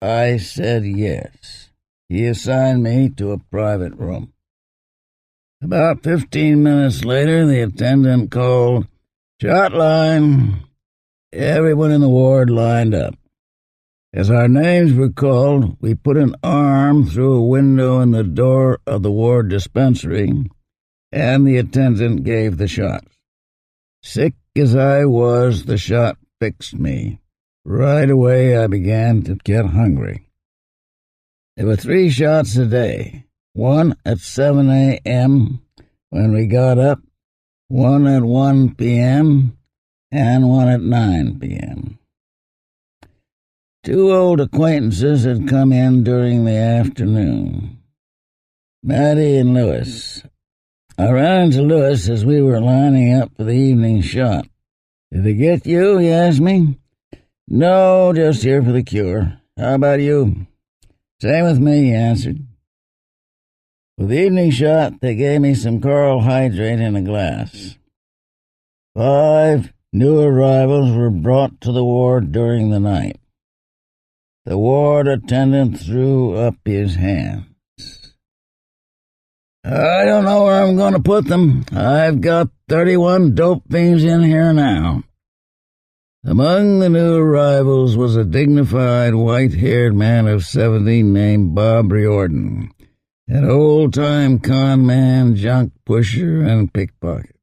I said yes. He assigned me to a private room. About 15 minutes later, the attendant called, "Shot line." Everyone in the ward lined up. As our names were called, we put an arm through a window in the door of the ward dispensary, and the attendant gave the shot. Sick as I was, the shot fixed me. Right away, I began to get hungry. There were 3 shots a day, one at 7 a.m. when we got up, one at 1 p.m., and one at 9 p.m. 2 old acquaintances had come in during the afternoon, Matty and Lewis. I ran into Lewis as we were lining up for the evening shot. "Did they get you?" he asked me. "No, just here for the cure. How about you?" "Same with me," he answered. For the evening shot, they gave me some coral hydrate in a glass. 5 new arrivals were brought to the ward during the night. The ward attendant threw up his hands. "I don't know where I'm going to put them. I've got 31 dope fiends in here now." Among the new arrivals was a dignified, white-haired man of 70 named Bob Riordan, an old-time con man, junk pusher, and pickpocket.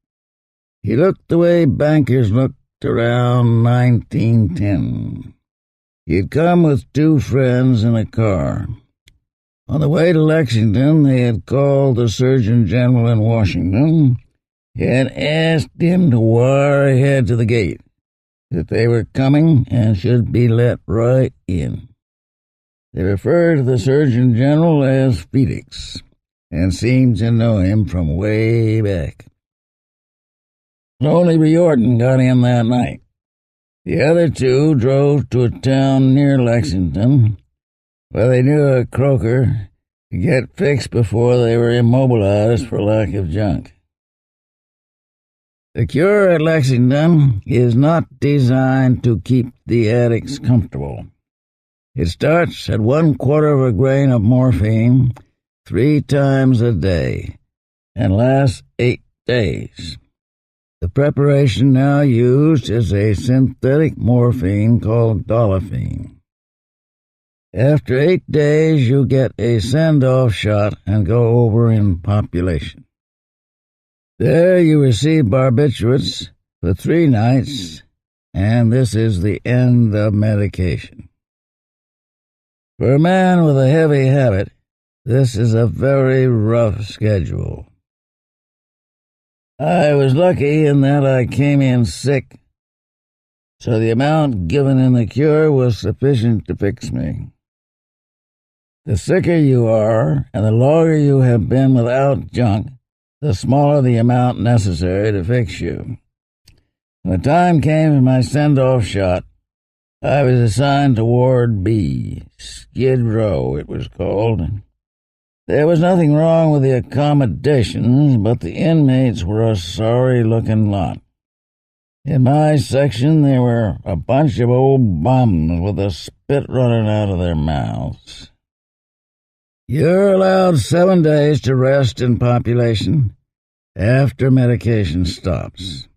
He looked the way bankers looked around 1910. He had come with 2 friends in a car. On the way to Lexington, they had called the Surgeon General in Washington and asked him to wire ahead to the gate that they were coming and should be let right in. They referred to the Surgeon General as Felix and seemed to know him from way back. Only Riordan got in that night. The other 2 drove to a town near Lexington where they knew a croaker to get fixed before they were immobilized for lack of junk. The cure at Lexington is not designed to keep the addicts comfortable. It starts at 1/4 of a grain of morphine 3 times a day and lasts 8 days. The preparation now used is a synthetic morphine called dolphine. After 8 days, you get a send-off shot and go over in population. There you receive barbiturates for 3 nights, and this is the end of medication. For a man with a heavy habit, this is a very rough schedule. I was lucky in that I came in sick, so the amount given in the cure was sufficient to fix me. The sicker you are, and the longer you have been without junk, the smaller the amount necessary to fix you. When the time came for my send-off shot, I was assigned to Ward B, Skid Row it was called. There was nothing wrong with the accommodations, but the inmates were a sorry-looking lot. In my section, there were a bunch of old bums with the spit running out of their mouths. You're allowed 7 days to rest in population after medication stops.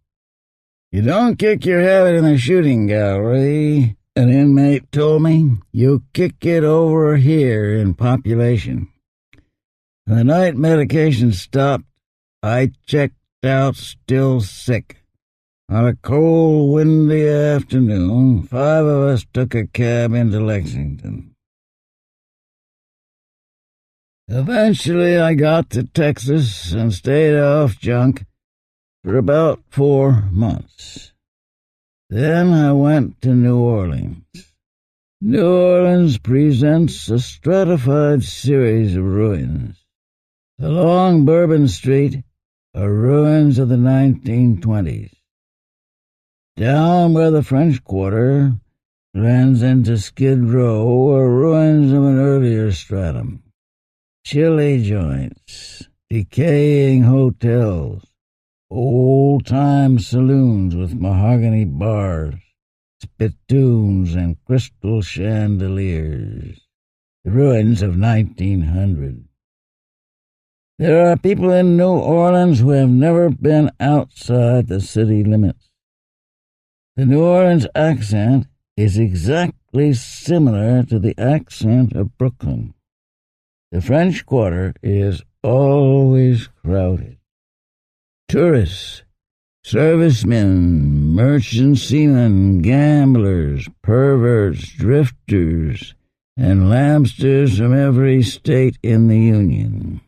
You don't kick your habit in the shooting gallery, an inmate told me. You kick it over here in population. The night medication stopped, I checked out still sick. On a cold, windy afternoon, 5 of us took a cab into Lexington. Eventually, I got to Texas and stayed off junk for about 4 months. Then I went to New Orleans. New Orleans presents a stratified series of ruins. Along Bourbon Street are ruins of the 1920s. Down where the French Quarter blends into Skid Row are ruins of an earlier stratum. Chilly joints, decaying hotels, old-time saloons with mahogany bars, spittoons, and crystal chandeliers. The ruins of 1900. There are people in New Orleans who have never been outside the city limits. The New Orleans accent is exactly similar to the accent of Brooklyn. The French Quarter is always crowded. Tourists, servicemen, merchant seamen, gamblers, perverts, drifters, and lambsters from every state in the Union.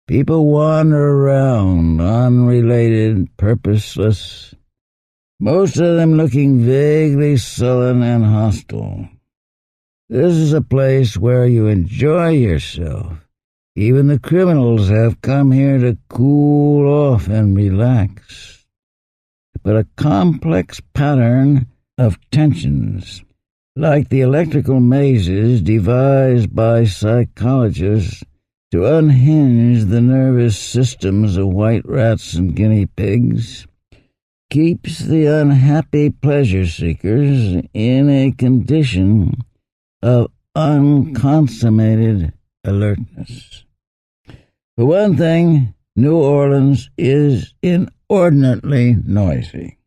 People wander around, unrelated, purposeless, most of them looking vaguely sullen and hostile. This is a place where you enjoy yourself. Even the criminals have come here to cool off and relax. But a complex pattern of tensions, like the electrical mazes devised by psychologists to unhinge the nervous systems of white rats and guinea pigs, keeps the unhappy pleasure seekers in a condition of unconsummated alertness. For one thing, New Orleans is inordinately noisy.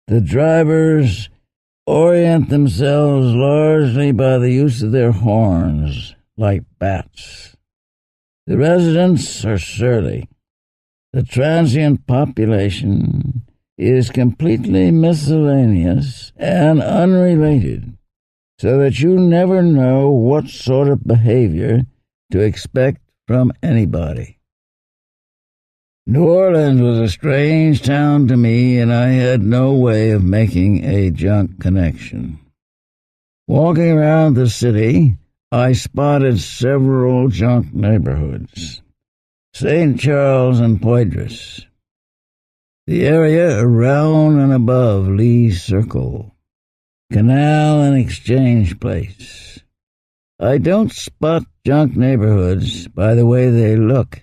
The drivers orient themselves largely by the use of their horns, like bats. The residents are surly. The transient population is completely miscellaneous and unrelated, so that you never know what sort of behavior to expect from anybody. New Orleans was a strange town to me, and I had no way of making a junk connection. Walking around the city, I spotted several junk neighborhoods. St. Charles and Poydras, the area around and above Lee Circle, Canal and Exchange Place. I don't spot junk neighborhoods by the way they look,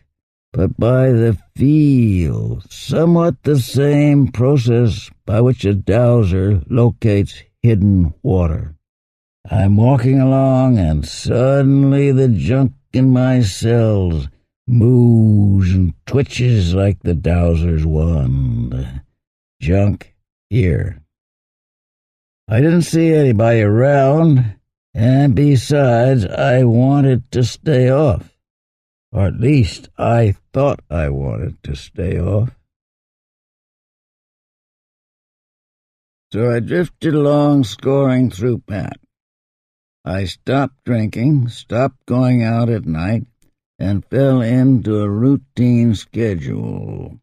but by the feel, somewhat the same process by which a dowser locates hidden water. I'm walking along, and suddenly the junk in my cells moves and twitches like the dowser's wand. Junk here. I didn't see anybody around, and besides, I wanted to stay off. Or at least I thought I wanted to stay off. So I drifted along, scoring through Pat. I stopped drinking, stopped going out at night, and fell into a routine schedule.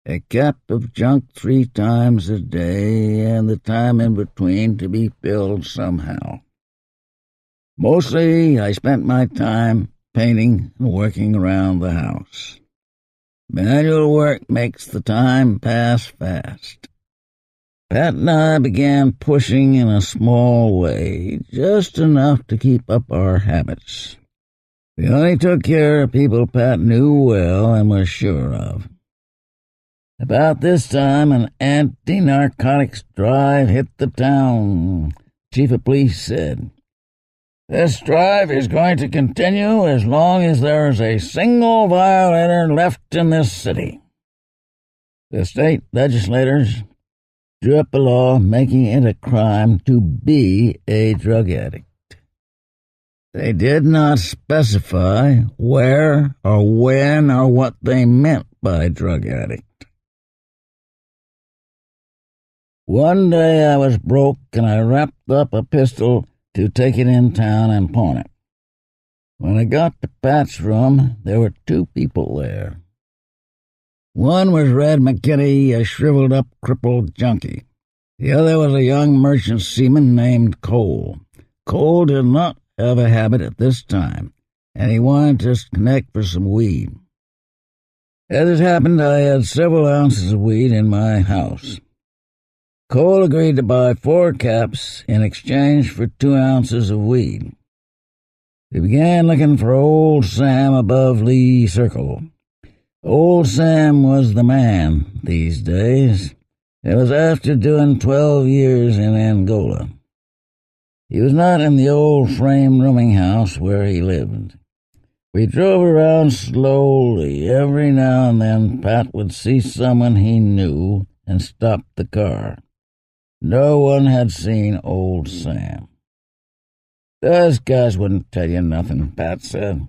A cap of junk 3 times a day, and the time in between to be filled somehow. Mostly I spent my time painting and working around the house. Manual work makes the time pass fast. Pat and I began pushing in a small way, just enough to keep up our habits. We only took care of people Pat knew well and was sure of. About this time, an anti-narcotics drive hit the town. Chief of Police said, "This drive is going to continue as long as there is a single violator left in this city." The state legislators drew up a law making it a crime to be a drug addict. They did not specify where or when or what they meant by drug addict. One day I was broke, and I wrapped up a pistol to take it in town and pawn it. When I got to Pat's room, there were 2 people there. One was Red McKinney, a shriveled-up, crippled junkie. The other was a young merchant seaman named Cole. Cole did not have a habit at this time, and he wanted to connect for some weed. As it happened, I had several ounces of weed in my house. Cole agreed to buy 4 caps in exchange for 2 ounces of weed. We began looking for old Sam above Lee Circle. Old Sam was the man these days. It was after doing 12 years in Angola. He was not in the old frame rooming house where he lived. We drove around slowly. Every now and then Pat would see someone he knew and stop the car. No one had seen old Sam. "Those guys wouldn't tell you nothing," Pat said.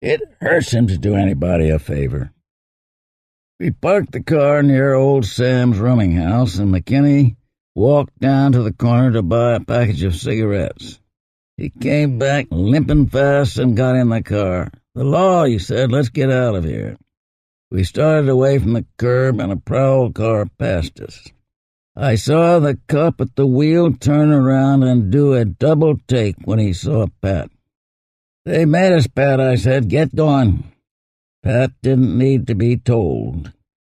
"It hurts him to do anybody a favor." We parked the car near old Sam's rooming house, and McKinney walked down to the corner to buy a package of cigarettes. He came back limping fast and got in the car. "The law," he said. "Let's get out of here." We started away from the curb, and a prowl car passed us. I saw the cop at the wheel turn around and do a double take when he saw Pat. "They made us, Pat," I said. "Get going." Pat didn't need to be told.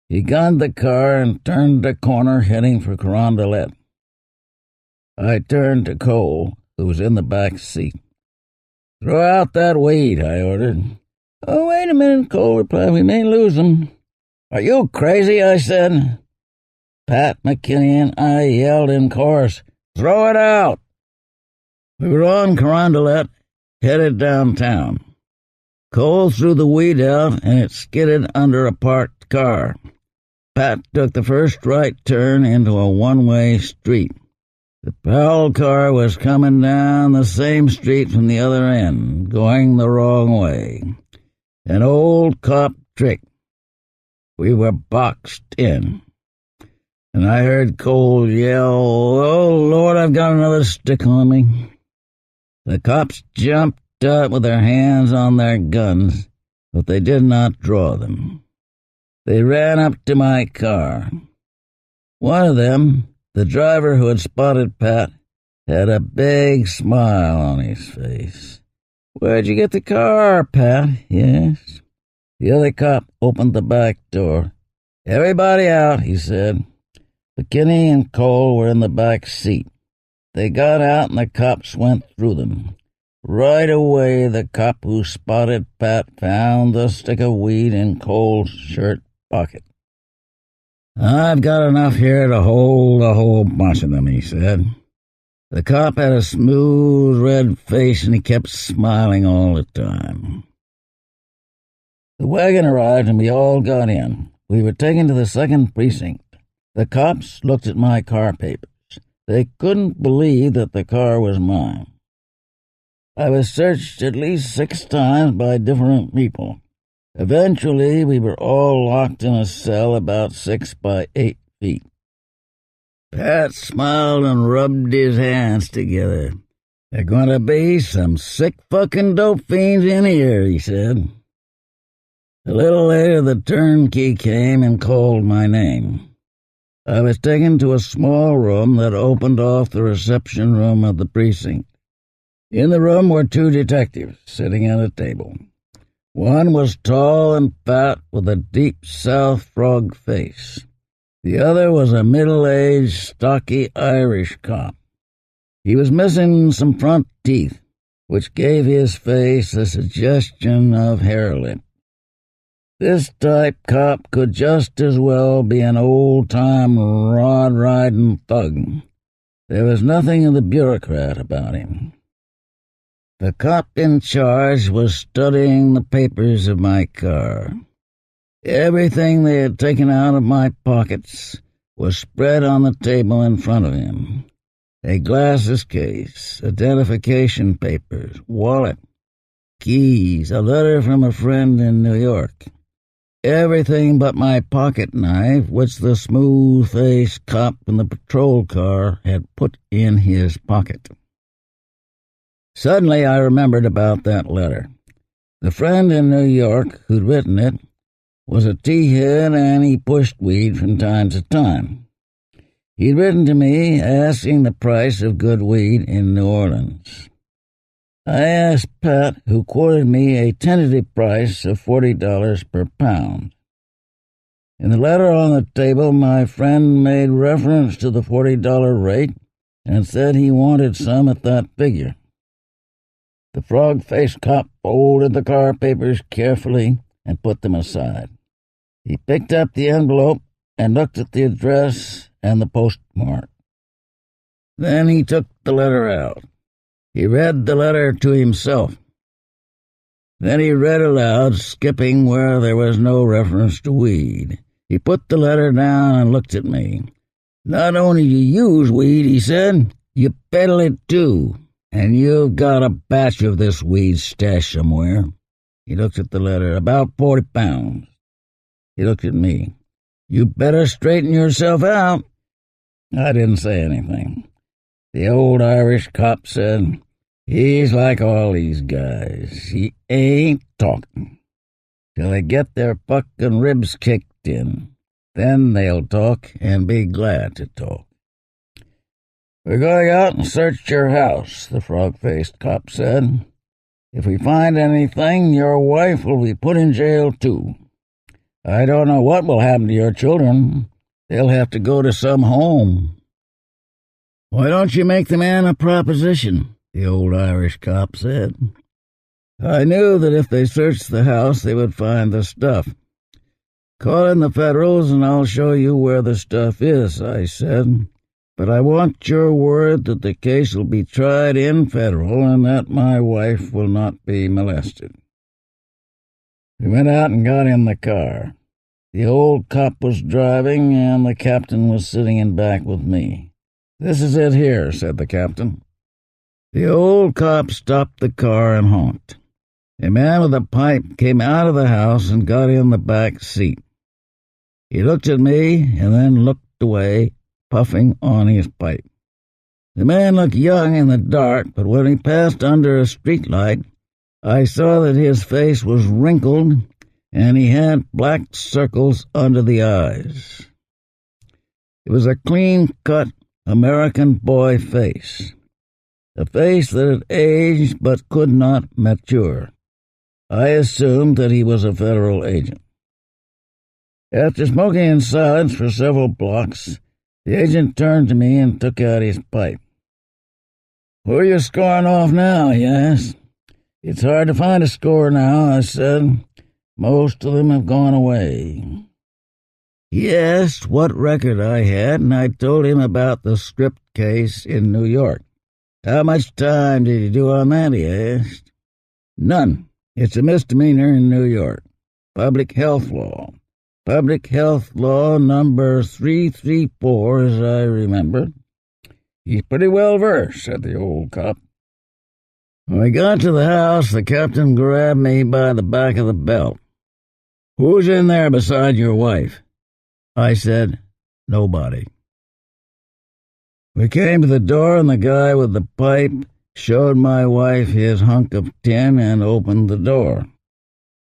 He gunned the car and turned the corner, heading for Carondelet. I turned to Cole, who was in the back seat. "Throw out that weed," I ordered. "Oh, wait a minute," Cole replied. "We may lose him." "Are you crazy?" I said. Pat, McKinney, and I yelled in chorus, "Throw it out!" We were on Carondelet, headed downtown. Cole threw the weed out, and it skidded under a parked car. Pat took the first right turn into a one-way street. The prowl car was coming down the same street from the other end, going the wrong way. An old cop trick. We were boxed in. And I heard Cole yell, "Oh, Lord, I've got another stick on me." The cops jumped up with their hands on their guns, but they did not draw them. They ran up to my car. One of them, the driver who had spotted Pat, had a big smile on his face. "Where'd you get the car, Pat?" he asked. The other cop opened the back door. "Everybody out," he said. McKinney and Cole were in the back seat. They got out, and the cops went through them. Right away, the cop who spotted Pat found the stick of weed in Cole's shirt pocket. "I've got enough here to hold a whole bunch of them," he said. The cop had a smooth red face, and he kept smiling all the time. The wagon arrived, and we all got in. We were taken to the second precinct. The cops looked at my car papers. They couldn't believe that the car was mine. I was searched at least 6 times by different people. Eventually, we were all locked in a cell about 6 by 8 feet. Pat smiled and rubbed his hands together. "There going to be some sick fucking dope fiends in here," he said. A little later, the turnkey came and called my name. I was taken to a small room that opened off the reception room of the precinct. In the room were 2 detectives sitting at a table. One was tall and fat with a deep South frog face. The other was a middle-aged, stocky Irish cop. He was missing some front teeth, which gave his face a suggestion of hair lip. This type cop could just as well be an old-time rod-riding thug. There was nothing of the bureaucrat about him. The cop in charge was studying the papers of my car. Everything they had taken out of my pockets was spread on the table in front of him. A glasses case, identification papers, wallet, keys, a letter from a friend in New York. Everything but my pocket knife, which the smooth-faced cop in the patrol car had put in his pocket. Suddenly I remembered about that letter. The friend in New York who'd written it was a tea-head, and he pushed weed from time to time. He'd written to me asking the price of good weed in New Orleans. I asked Pat, who quoted me a tentative price of $40 per pound. In the letter on the table, my friend made reference to the $40 rate and said he wanted some at that figure. The frog-faced cop folded the car papers carefully and put them aside. He picked up the envelope and looked at the address and the postmark. Then he took the letter out. He read the letter to himself. Then he read aloud, skipping where there was no reference to weed. He put the letter down and looked at me. "Not only do you use weed," he said, "you peddle it too, and you've got a batch of this weed stashed somewhere." He looked at the letter. "About 40 pounds. He looked at me. "You better straighten yourself out." I didn't say anything. The old Irish cop said, "He's like all these guys. He ain't talking till they get their fucking ribs kicked in. Then they'll talk and be glad to talk." "We're going out and search your house," the frog-faced cop said. "If we find anything, your wife will be put in jail too. I don't know what will happen to your children. They'll have to go to some home." "Why don't you make the man a proposition?" the old Irish cop said. I knew that if they searched the house, they would find the stuff. "Call in the Federals and I'll show you where the stuff is," I said. "But I want your word that the case will be tried in Federal and that my wife will not be molested." We went out and got in the car. The old cop was driving, and the captain was sitting in back with me. "This is it here," said the captain. The old cop stopped the car and honked. A man with a pipe came out of the house and got in the back seat. He looked at me and then looked away, puffing on his pipe. The man looked young in the dark, but when he passed under a streetlight, I saw that his face was wrinkled and he had black circles under the eyes. It was a clean-cut American boy face, a face that had aged but could not mature. I assumed that he was a federal agent. After smoking in silence for several blocks, the agent turned to me and took out his pipe. "Who are you scoring off now?" he asked. "It's hard to find a score now," I said. "Most of them have gone away." He asked what record I had, and I told him about the script case in New York. "How much time did you do on that?" he asked. "None. It's a misdemeanor in New York. Public health law. Public health law number 334, as I remember." "He's pretty well versed," said the old cop. When we got to the house, the captain grabbed me by the back of the belt. "Who's in there beside your wife?" I said, "Nobody." We came to the door, and the guy with the pipe showed my wife his hunk of tin and opened the door.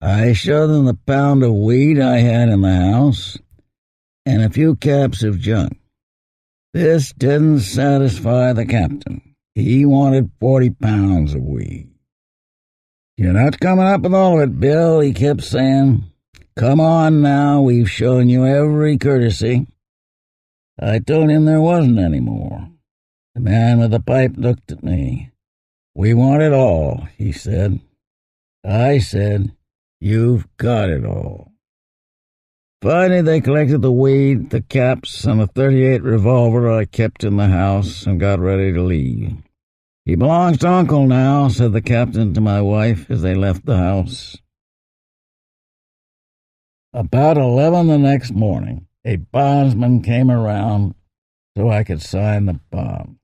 I showed them the pound of weed I had in the house and a few caps of junk. This didn't satisfy the captain. He wanted 40 pounds of weed. "You're not coming up with all of it, Bill," he kept saying. "Come on now, we've shown you every courtesy." I told him there wasn't any more. The man with the pipe looked at me. "We want it all," he said. I said, "You've got it all." Finally, they collected the weed, the caps, and the .38 revolver I kept in the house and got ready to leave. "He belongs to Uncle now," said the captain to my wife as they left the house. About 11 the next morning, a bondsman came around so I could sign the bond.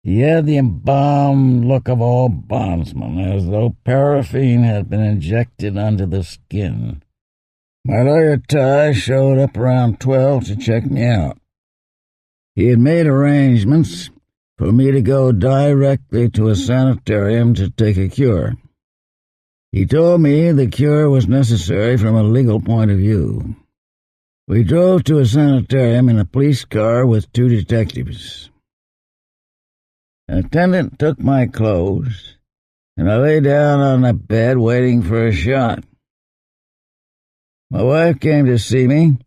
He had the embalmed look of all bondsmen, as though paraffin had been injected under the skin. My lawyer, Ty, showed up around 12 to check me out. He had made arrangements for me to go directly to a sanitarium to take a cure. He told me the cure was necessary from a legal point of view. We drove to a sanitarium in a police car with 2 detectives. An attendant took my clothes, and I lay down on the bed waiting for a shot. My wife came to see me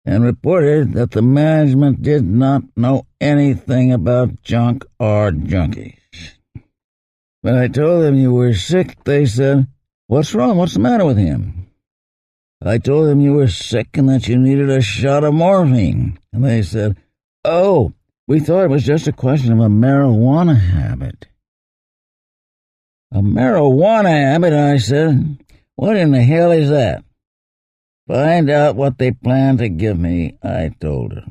and reported that the management did not know anything about junk or junkies. When I told them you were sick, they said, "What's wrong? What's the matter with him?" I told them you were sick and that you needed a shot of morphine. And they said, "Oh, we thought it was just a question of a marijuana habit." "A marijuana habit?" I said. "What in the hell is that?" "Find out what they plan to give me," I told her.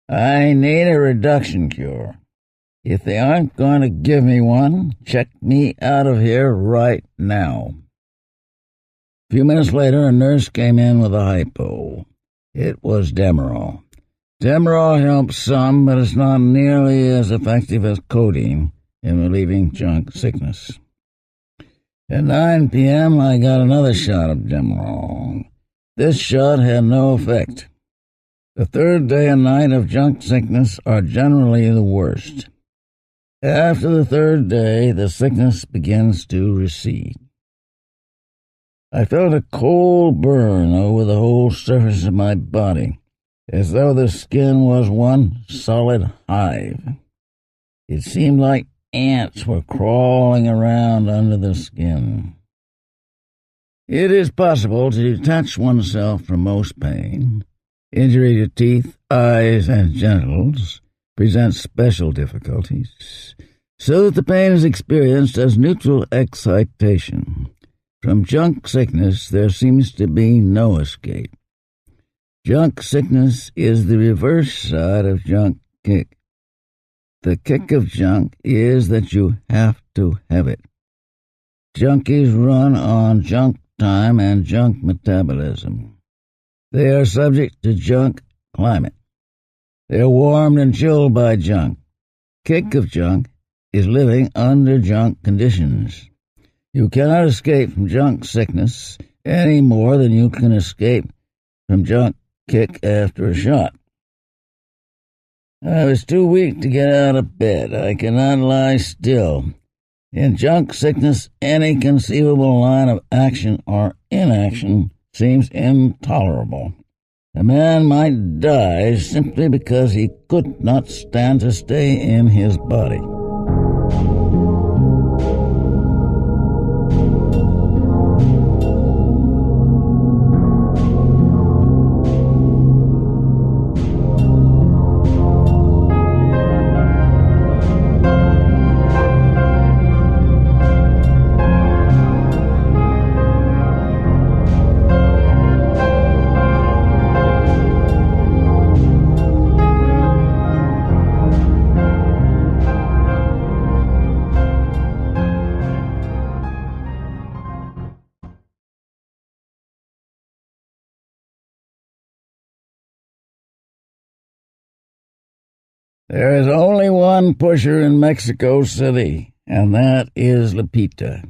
"I need a reduction cure. If they aren't going to give me one, check me out of here right now." A few minutes later, a nurse came in with a hypo. It was Demerol. Demerol helps some, but it's not nearly as effective as codeine in relieving junk sickness. At 9 p.m., I got another shot of Demerol. This shot had no effect. The third day and night of junk sickness are generally the worst. After the third day, the sickness begins to recede. I felt a cold burn over the whole surface of my body, as though the skin was one solid hive. It seemed like ants were crawling around under the skin. It is possible to detach oneself from most pain. Injury to teeth, eyes, and genitals presents special difficulties, so that the pain is experienced as neutral excitation. From junk sickness, there seems to be no escape. Junk sickness is the reverse side of junk kick. The kick of junk is that you have to have it. Junkies run on junk time and junk metabolism. They are subject to junk climate. They are warmed and chilled by junk. Kick of junk is living under junk conditions. You cannot escape from junk sickness any more than you can escape from junk kick after a shot. I was too weak to get out of bed. I cannot lie still. In junk sickness, any conceivable line of action or inaction seems intolerable. A man might die simply because he could not stand to stay in his body. There is only one pusher in Mexico City, and that is Lupita.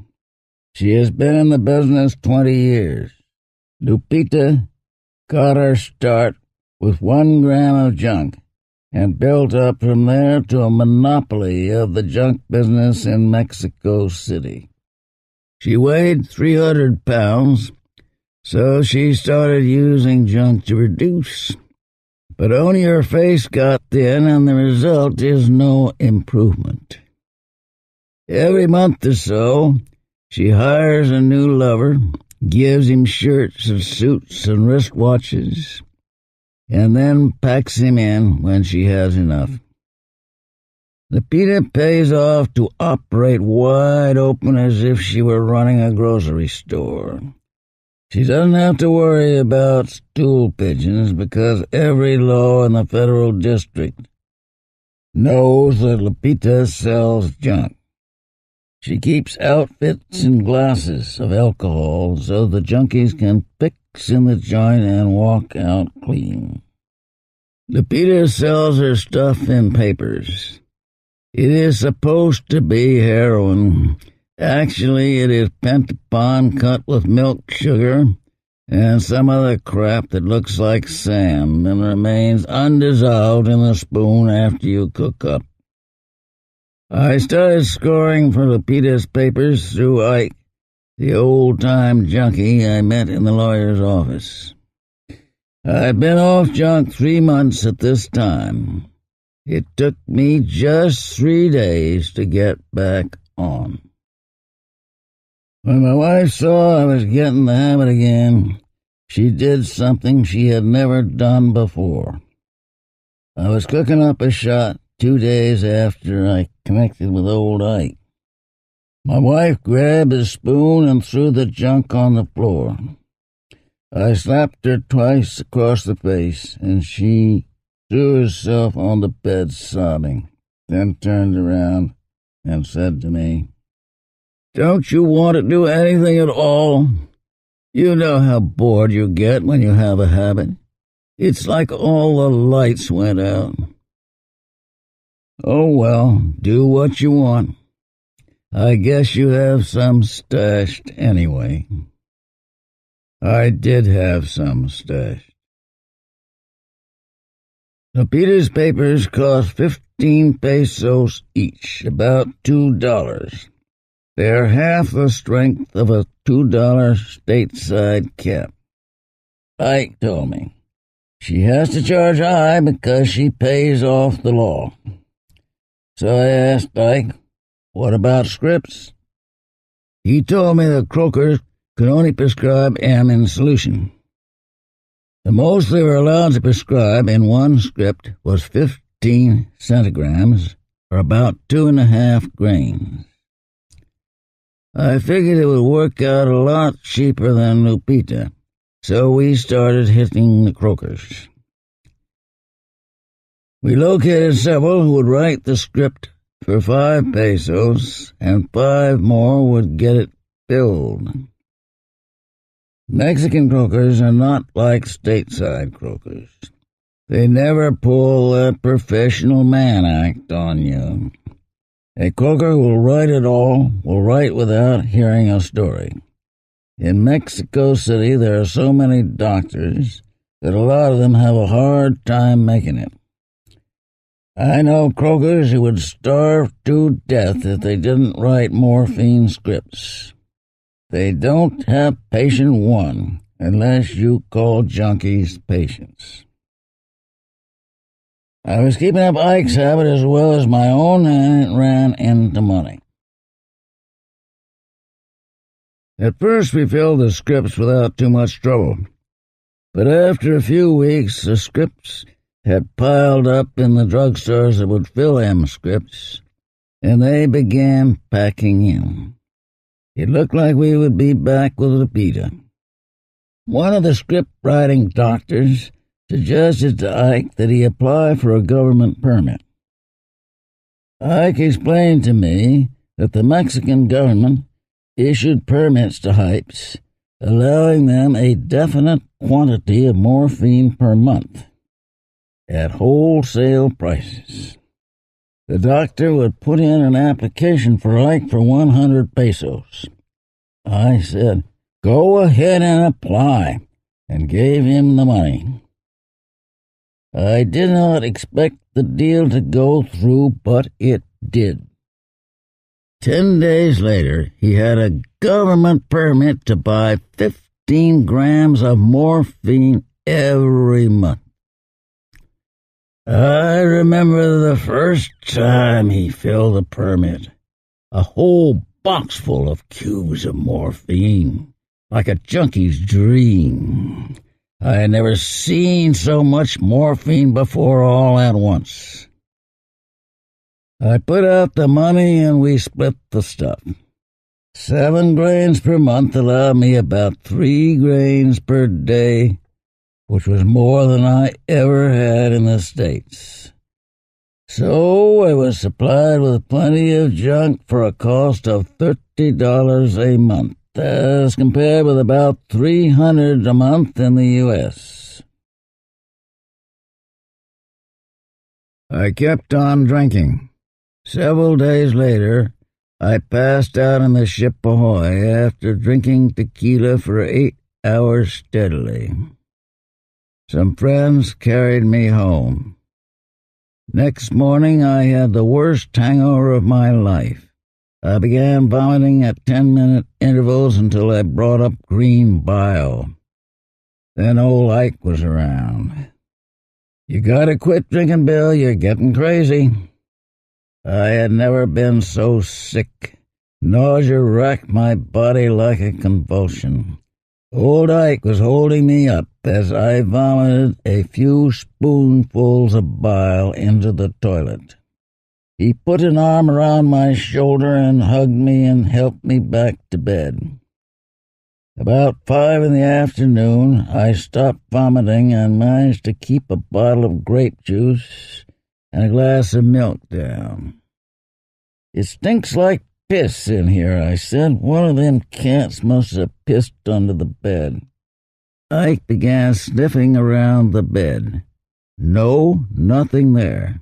She has been in the business 20 years. Lupita got her start with 1 gram of junk and built up from there to a monopoly of the junk business in Mexico City. She weighed 300 pounds, so she started using junk to reduce. But only her face got thin, and the result is no improvement. Every month or so, she hires a new lover, gives him shirts and suits and wristwatches, and then packs him in when she has enough. Lupita pays off to operate wide open as if she were running a grocery store. She doesn't have to worry about stool pigeons because every law in the federal district knows that Lupita sells junk. She keeps outfits and glasses of alcohol so the junkies can fix in the joint and walk out clean. Lupita sells her stuff in papers. It is supposed to be heroin. Actually, it is pentapon cut with milk sugar and some other crap that looks like sand and remains undissolved in the spoon after you cook up. I started scoring for Lupita's papers through Ike, the old-time junkie I met in the lawyer's office. I'd been off junk 3 months at this time. It took me just 3 days to get back on. When my wife saw I was getting the habit again, she did something she had never done before. I was cooking up a shot 2 days after I connected with old Ike. My wife grabbed a spoon and threw the junk on the floor. I slapped her twice across the face, and she threw herself on the bed sobbing, then turned around and said to me, "Don't you want to do anything at all? You know how bored you get when you have a habit. It's like all the lights went out." "Oh, well, do what you want. I guess you have some stashed anyway." I did have some stashed. Lupita's papers cost 15 pesos each, about $2. They're half the strength of a $2 stateside cap. Ike told me she has to charge high because she pays off the law. So I asked Ike, "What about scripts?" He told me the Crokers could only prescribe M in solution. The most they were allowed to prescribe in one script was 15 centigrams, or about 2.5 grains. I figured it would work out a lot cheaper than Lupita, so we started hitting the Crokers. We located several who would write the script for 5 pesos, and 5 more would get it filled. Mexican Crokers are not like stateside Crokers. They never pull that professional man act on you. A Croker who will write it all will write without hearing a story. In Mexico City, there are so many doctors that a lot of them have a hard time making it. I know Crokers who would starve to death if they didn't write morphine scripts. They don't have patient 1 unless you call junkies patients. I was keeping up Ike's habit as well as my own, and it ran into money. At first we filled the scripts without too much trouble, but after a few weeks the scripts had piled up in the drugstores that would fill M scripts, and they began packing in. It looked like we would be back with Lupita. One of the script-writing doctors suggested to Ike that he apply for a government permit. Ike explained to me that the Mexican government issued permits to hypes, allowing them a definite quantity of morphine per month at wholesale prices. The doctor would put in an application for Ike for 100 pesos. I said, "Go ahead and apply," and gave him the money. I did not expect the deal to go through, but it did. 10 days later, he had a government permit to buy 15 grams of morphine every month. I remember the first time he filled the permit. A whole box full of cubes of morphine, like a junkie's dream. I had never seen so much morphine before all at once. I put out the money and we split the stuff. 7 grains per month allowed me about 3 grains per day, which was more than I ever had in the States. So I was supplied with plenty of junk for a cost of $30 a month, as compared with about $300 a month in the U.S. I kept on drinking. Several days later, I passed out in the ship ahoy after drinking tequila for 8 hours steadily. Some friends carried me home. Next morning, I had the worst hangover of my life. I began vomiting at 10-minute intervals until I brought up green bile. Then old Ike was around. "You gotta quit drinking, Bill. You're getting crazy." I had never been so sick. Nausea racked my body like a convulsion. Old Ike was holding me up as I vomited a few spoonfuls of bile into the toilet. He put an arm around my shoulder and hugged me and helped me back to bed. About 5 in the afternoon, I stopped vomiting and managed to keep a bottle of grape juice and a glass of milk down. "It stinks like piss in here," I said. "One of them cats must have pissed under the bed." Ike began sniffing around the bed. No, nothing there.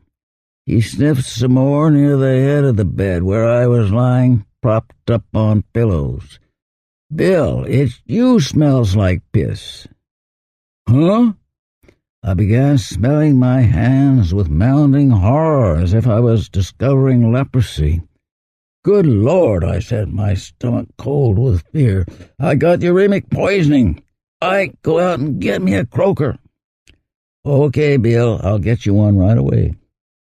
He sniffed some more near the head of the bed where I was lying propped up on pillows. "Bill, it's you smells like piss." "Huh?" I began smelling my hands with mounting horror as if I was discovering leprosy. "Good Lord," I said, my stomach cold with fear. "I got uremic poisoning. Ike, go out and get me a croaker." "Okay, Bill, I'll get you one right away.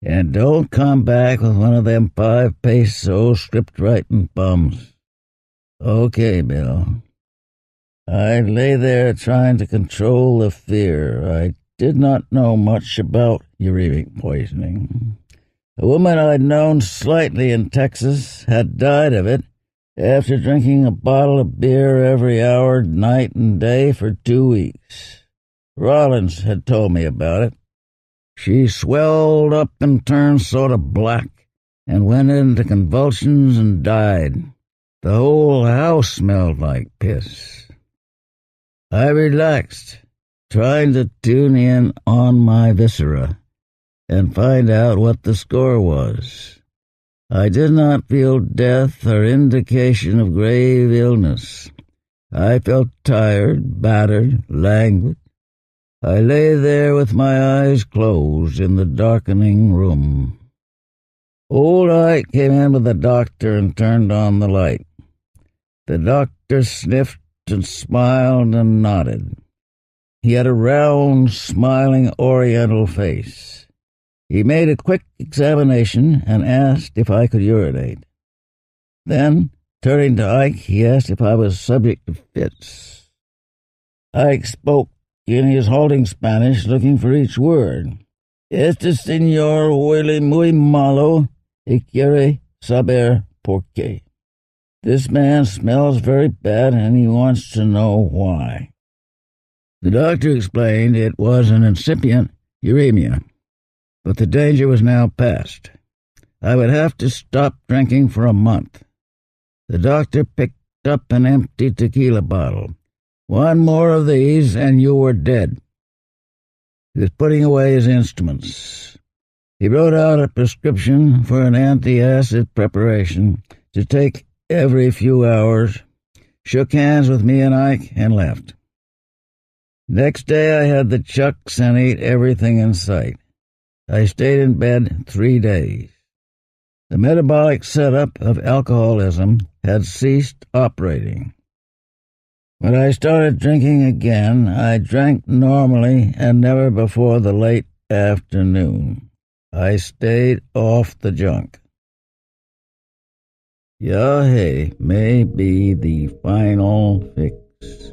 And don't come back with one of them 5-peso script-writing bums." "Okay, Bill." I lay there trying to control the fear. I did not know much about uremic poisoning. A woman I'd known slightly in Texas had died of it after drinking a bottle of beer every hour, night and day, for 2 weeks. Rollins had told me about it. She swelled up and turned sort of black and went into convulsions and died. The whole house smelled like piss. I relaxed, trying to tune in on my viscera and find out what the score was. I did not feel death or indication of grave illness. I felt tired, battered, languid. I lay there with my eyes closed in the darkening room. Old Ike came in with the doctor and turned on the light. The doctor sniffed and smiled and nodded. He had a round, smiling Oriental face. He made a quick examination and asked if I could urinate. Then, turning to Ike, he asked if I was subject to fits. Ike spoke in his halting Spanish, looking for each word. "Este señor huele muy malo y quiere saber por qué." This man smells very bad and he wants to know why. The doctor explained it was an incipient uremia, but the danger was now past. I would have to stop drinking for a month. The doctor picked up an empty tequila bottle. "One more of these and you were dead." He was putting away his instruments. He wrote out a prescription for an anti-acid preparation to take every few hours, shook hands with me and Ike, and left. Next day I had the chucks and ate everything in sight. I stayed in bed 3 days. The metabolic setup of alcoholism had ceased operating. When I started drinking again, I drank normally and never before the late afternoon. I stayed off the junk. Yahweh may be the final fix.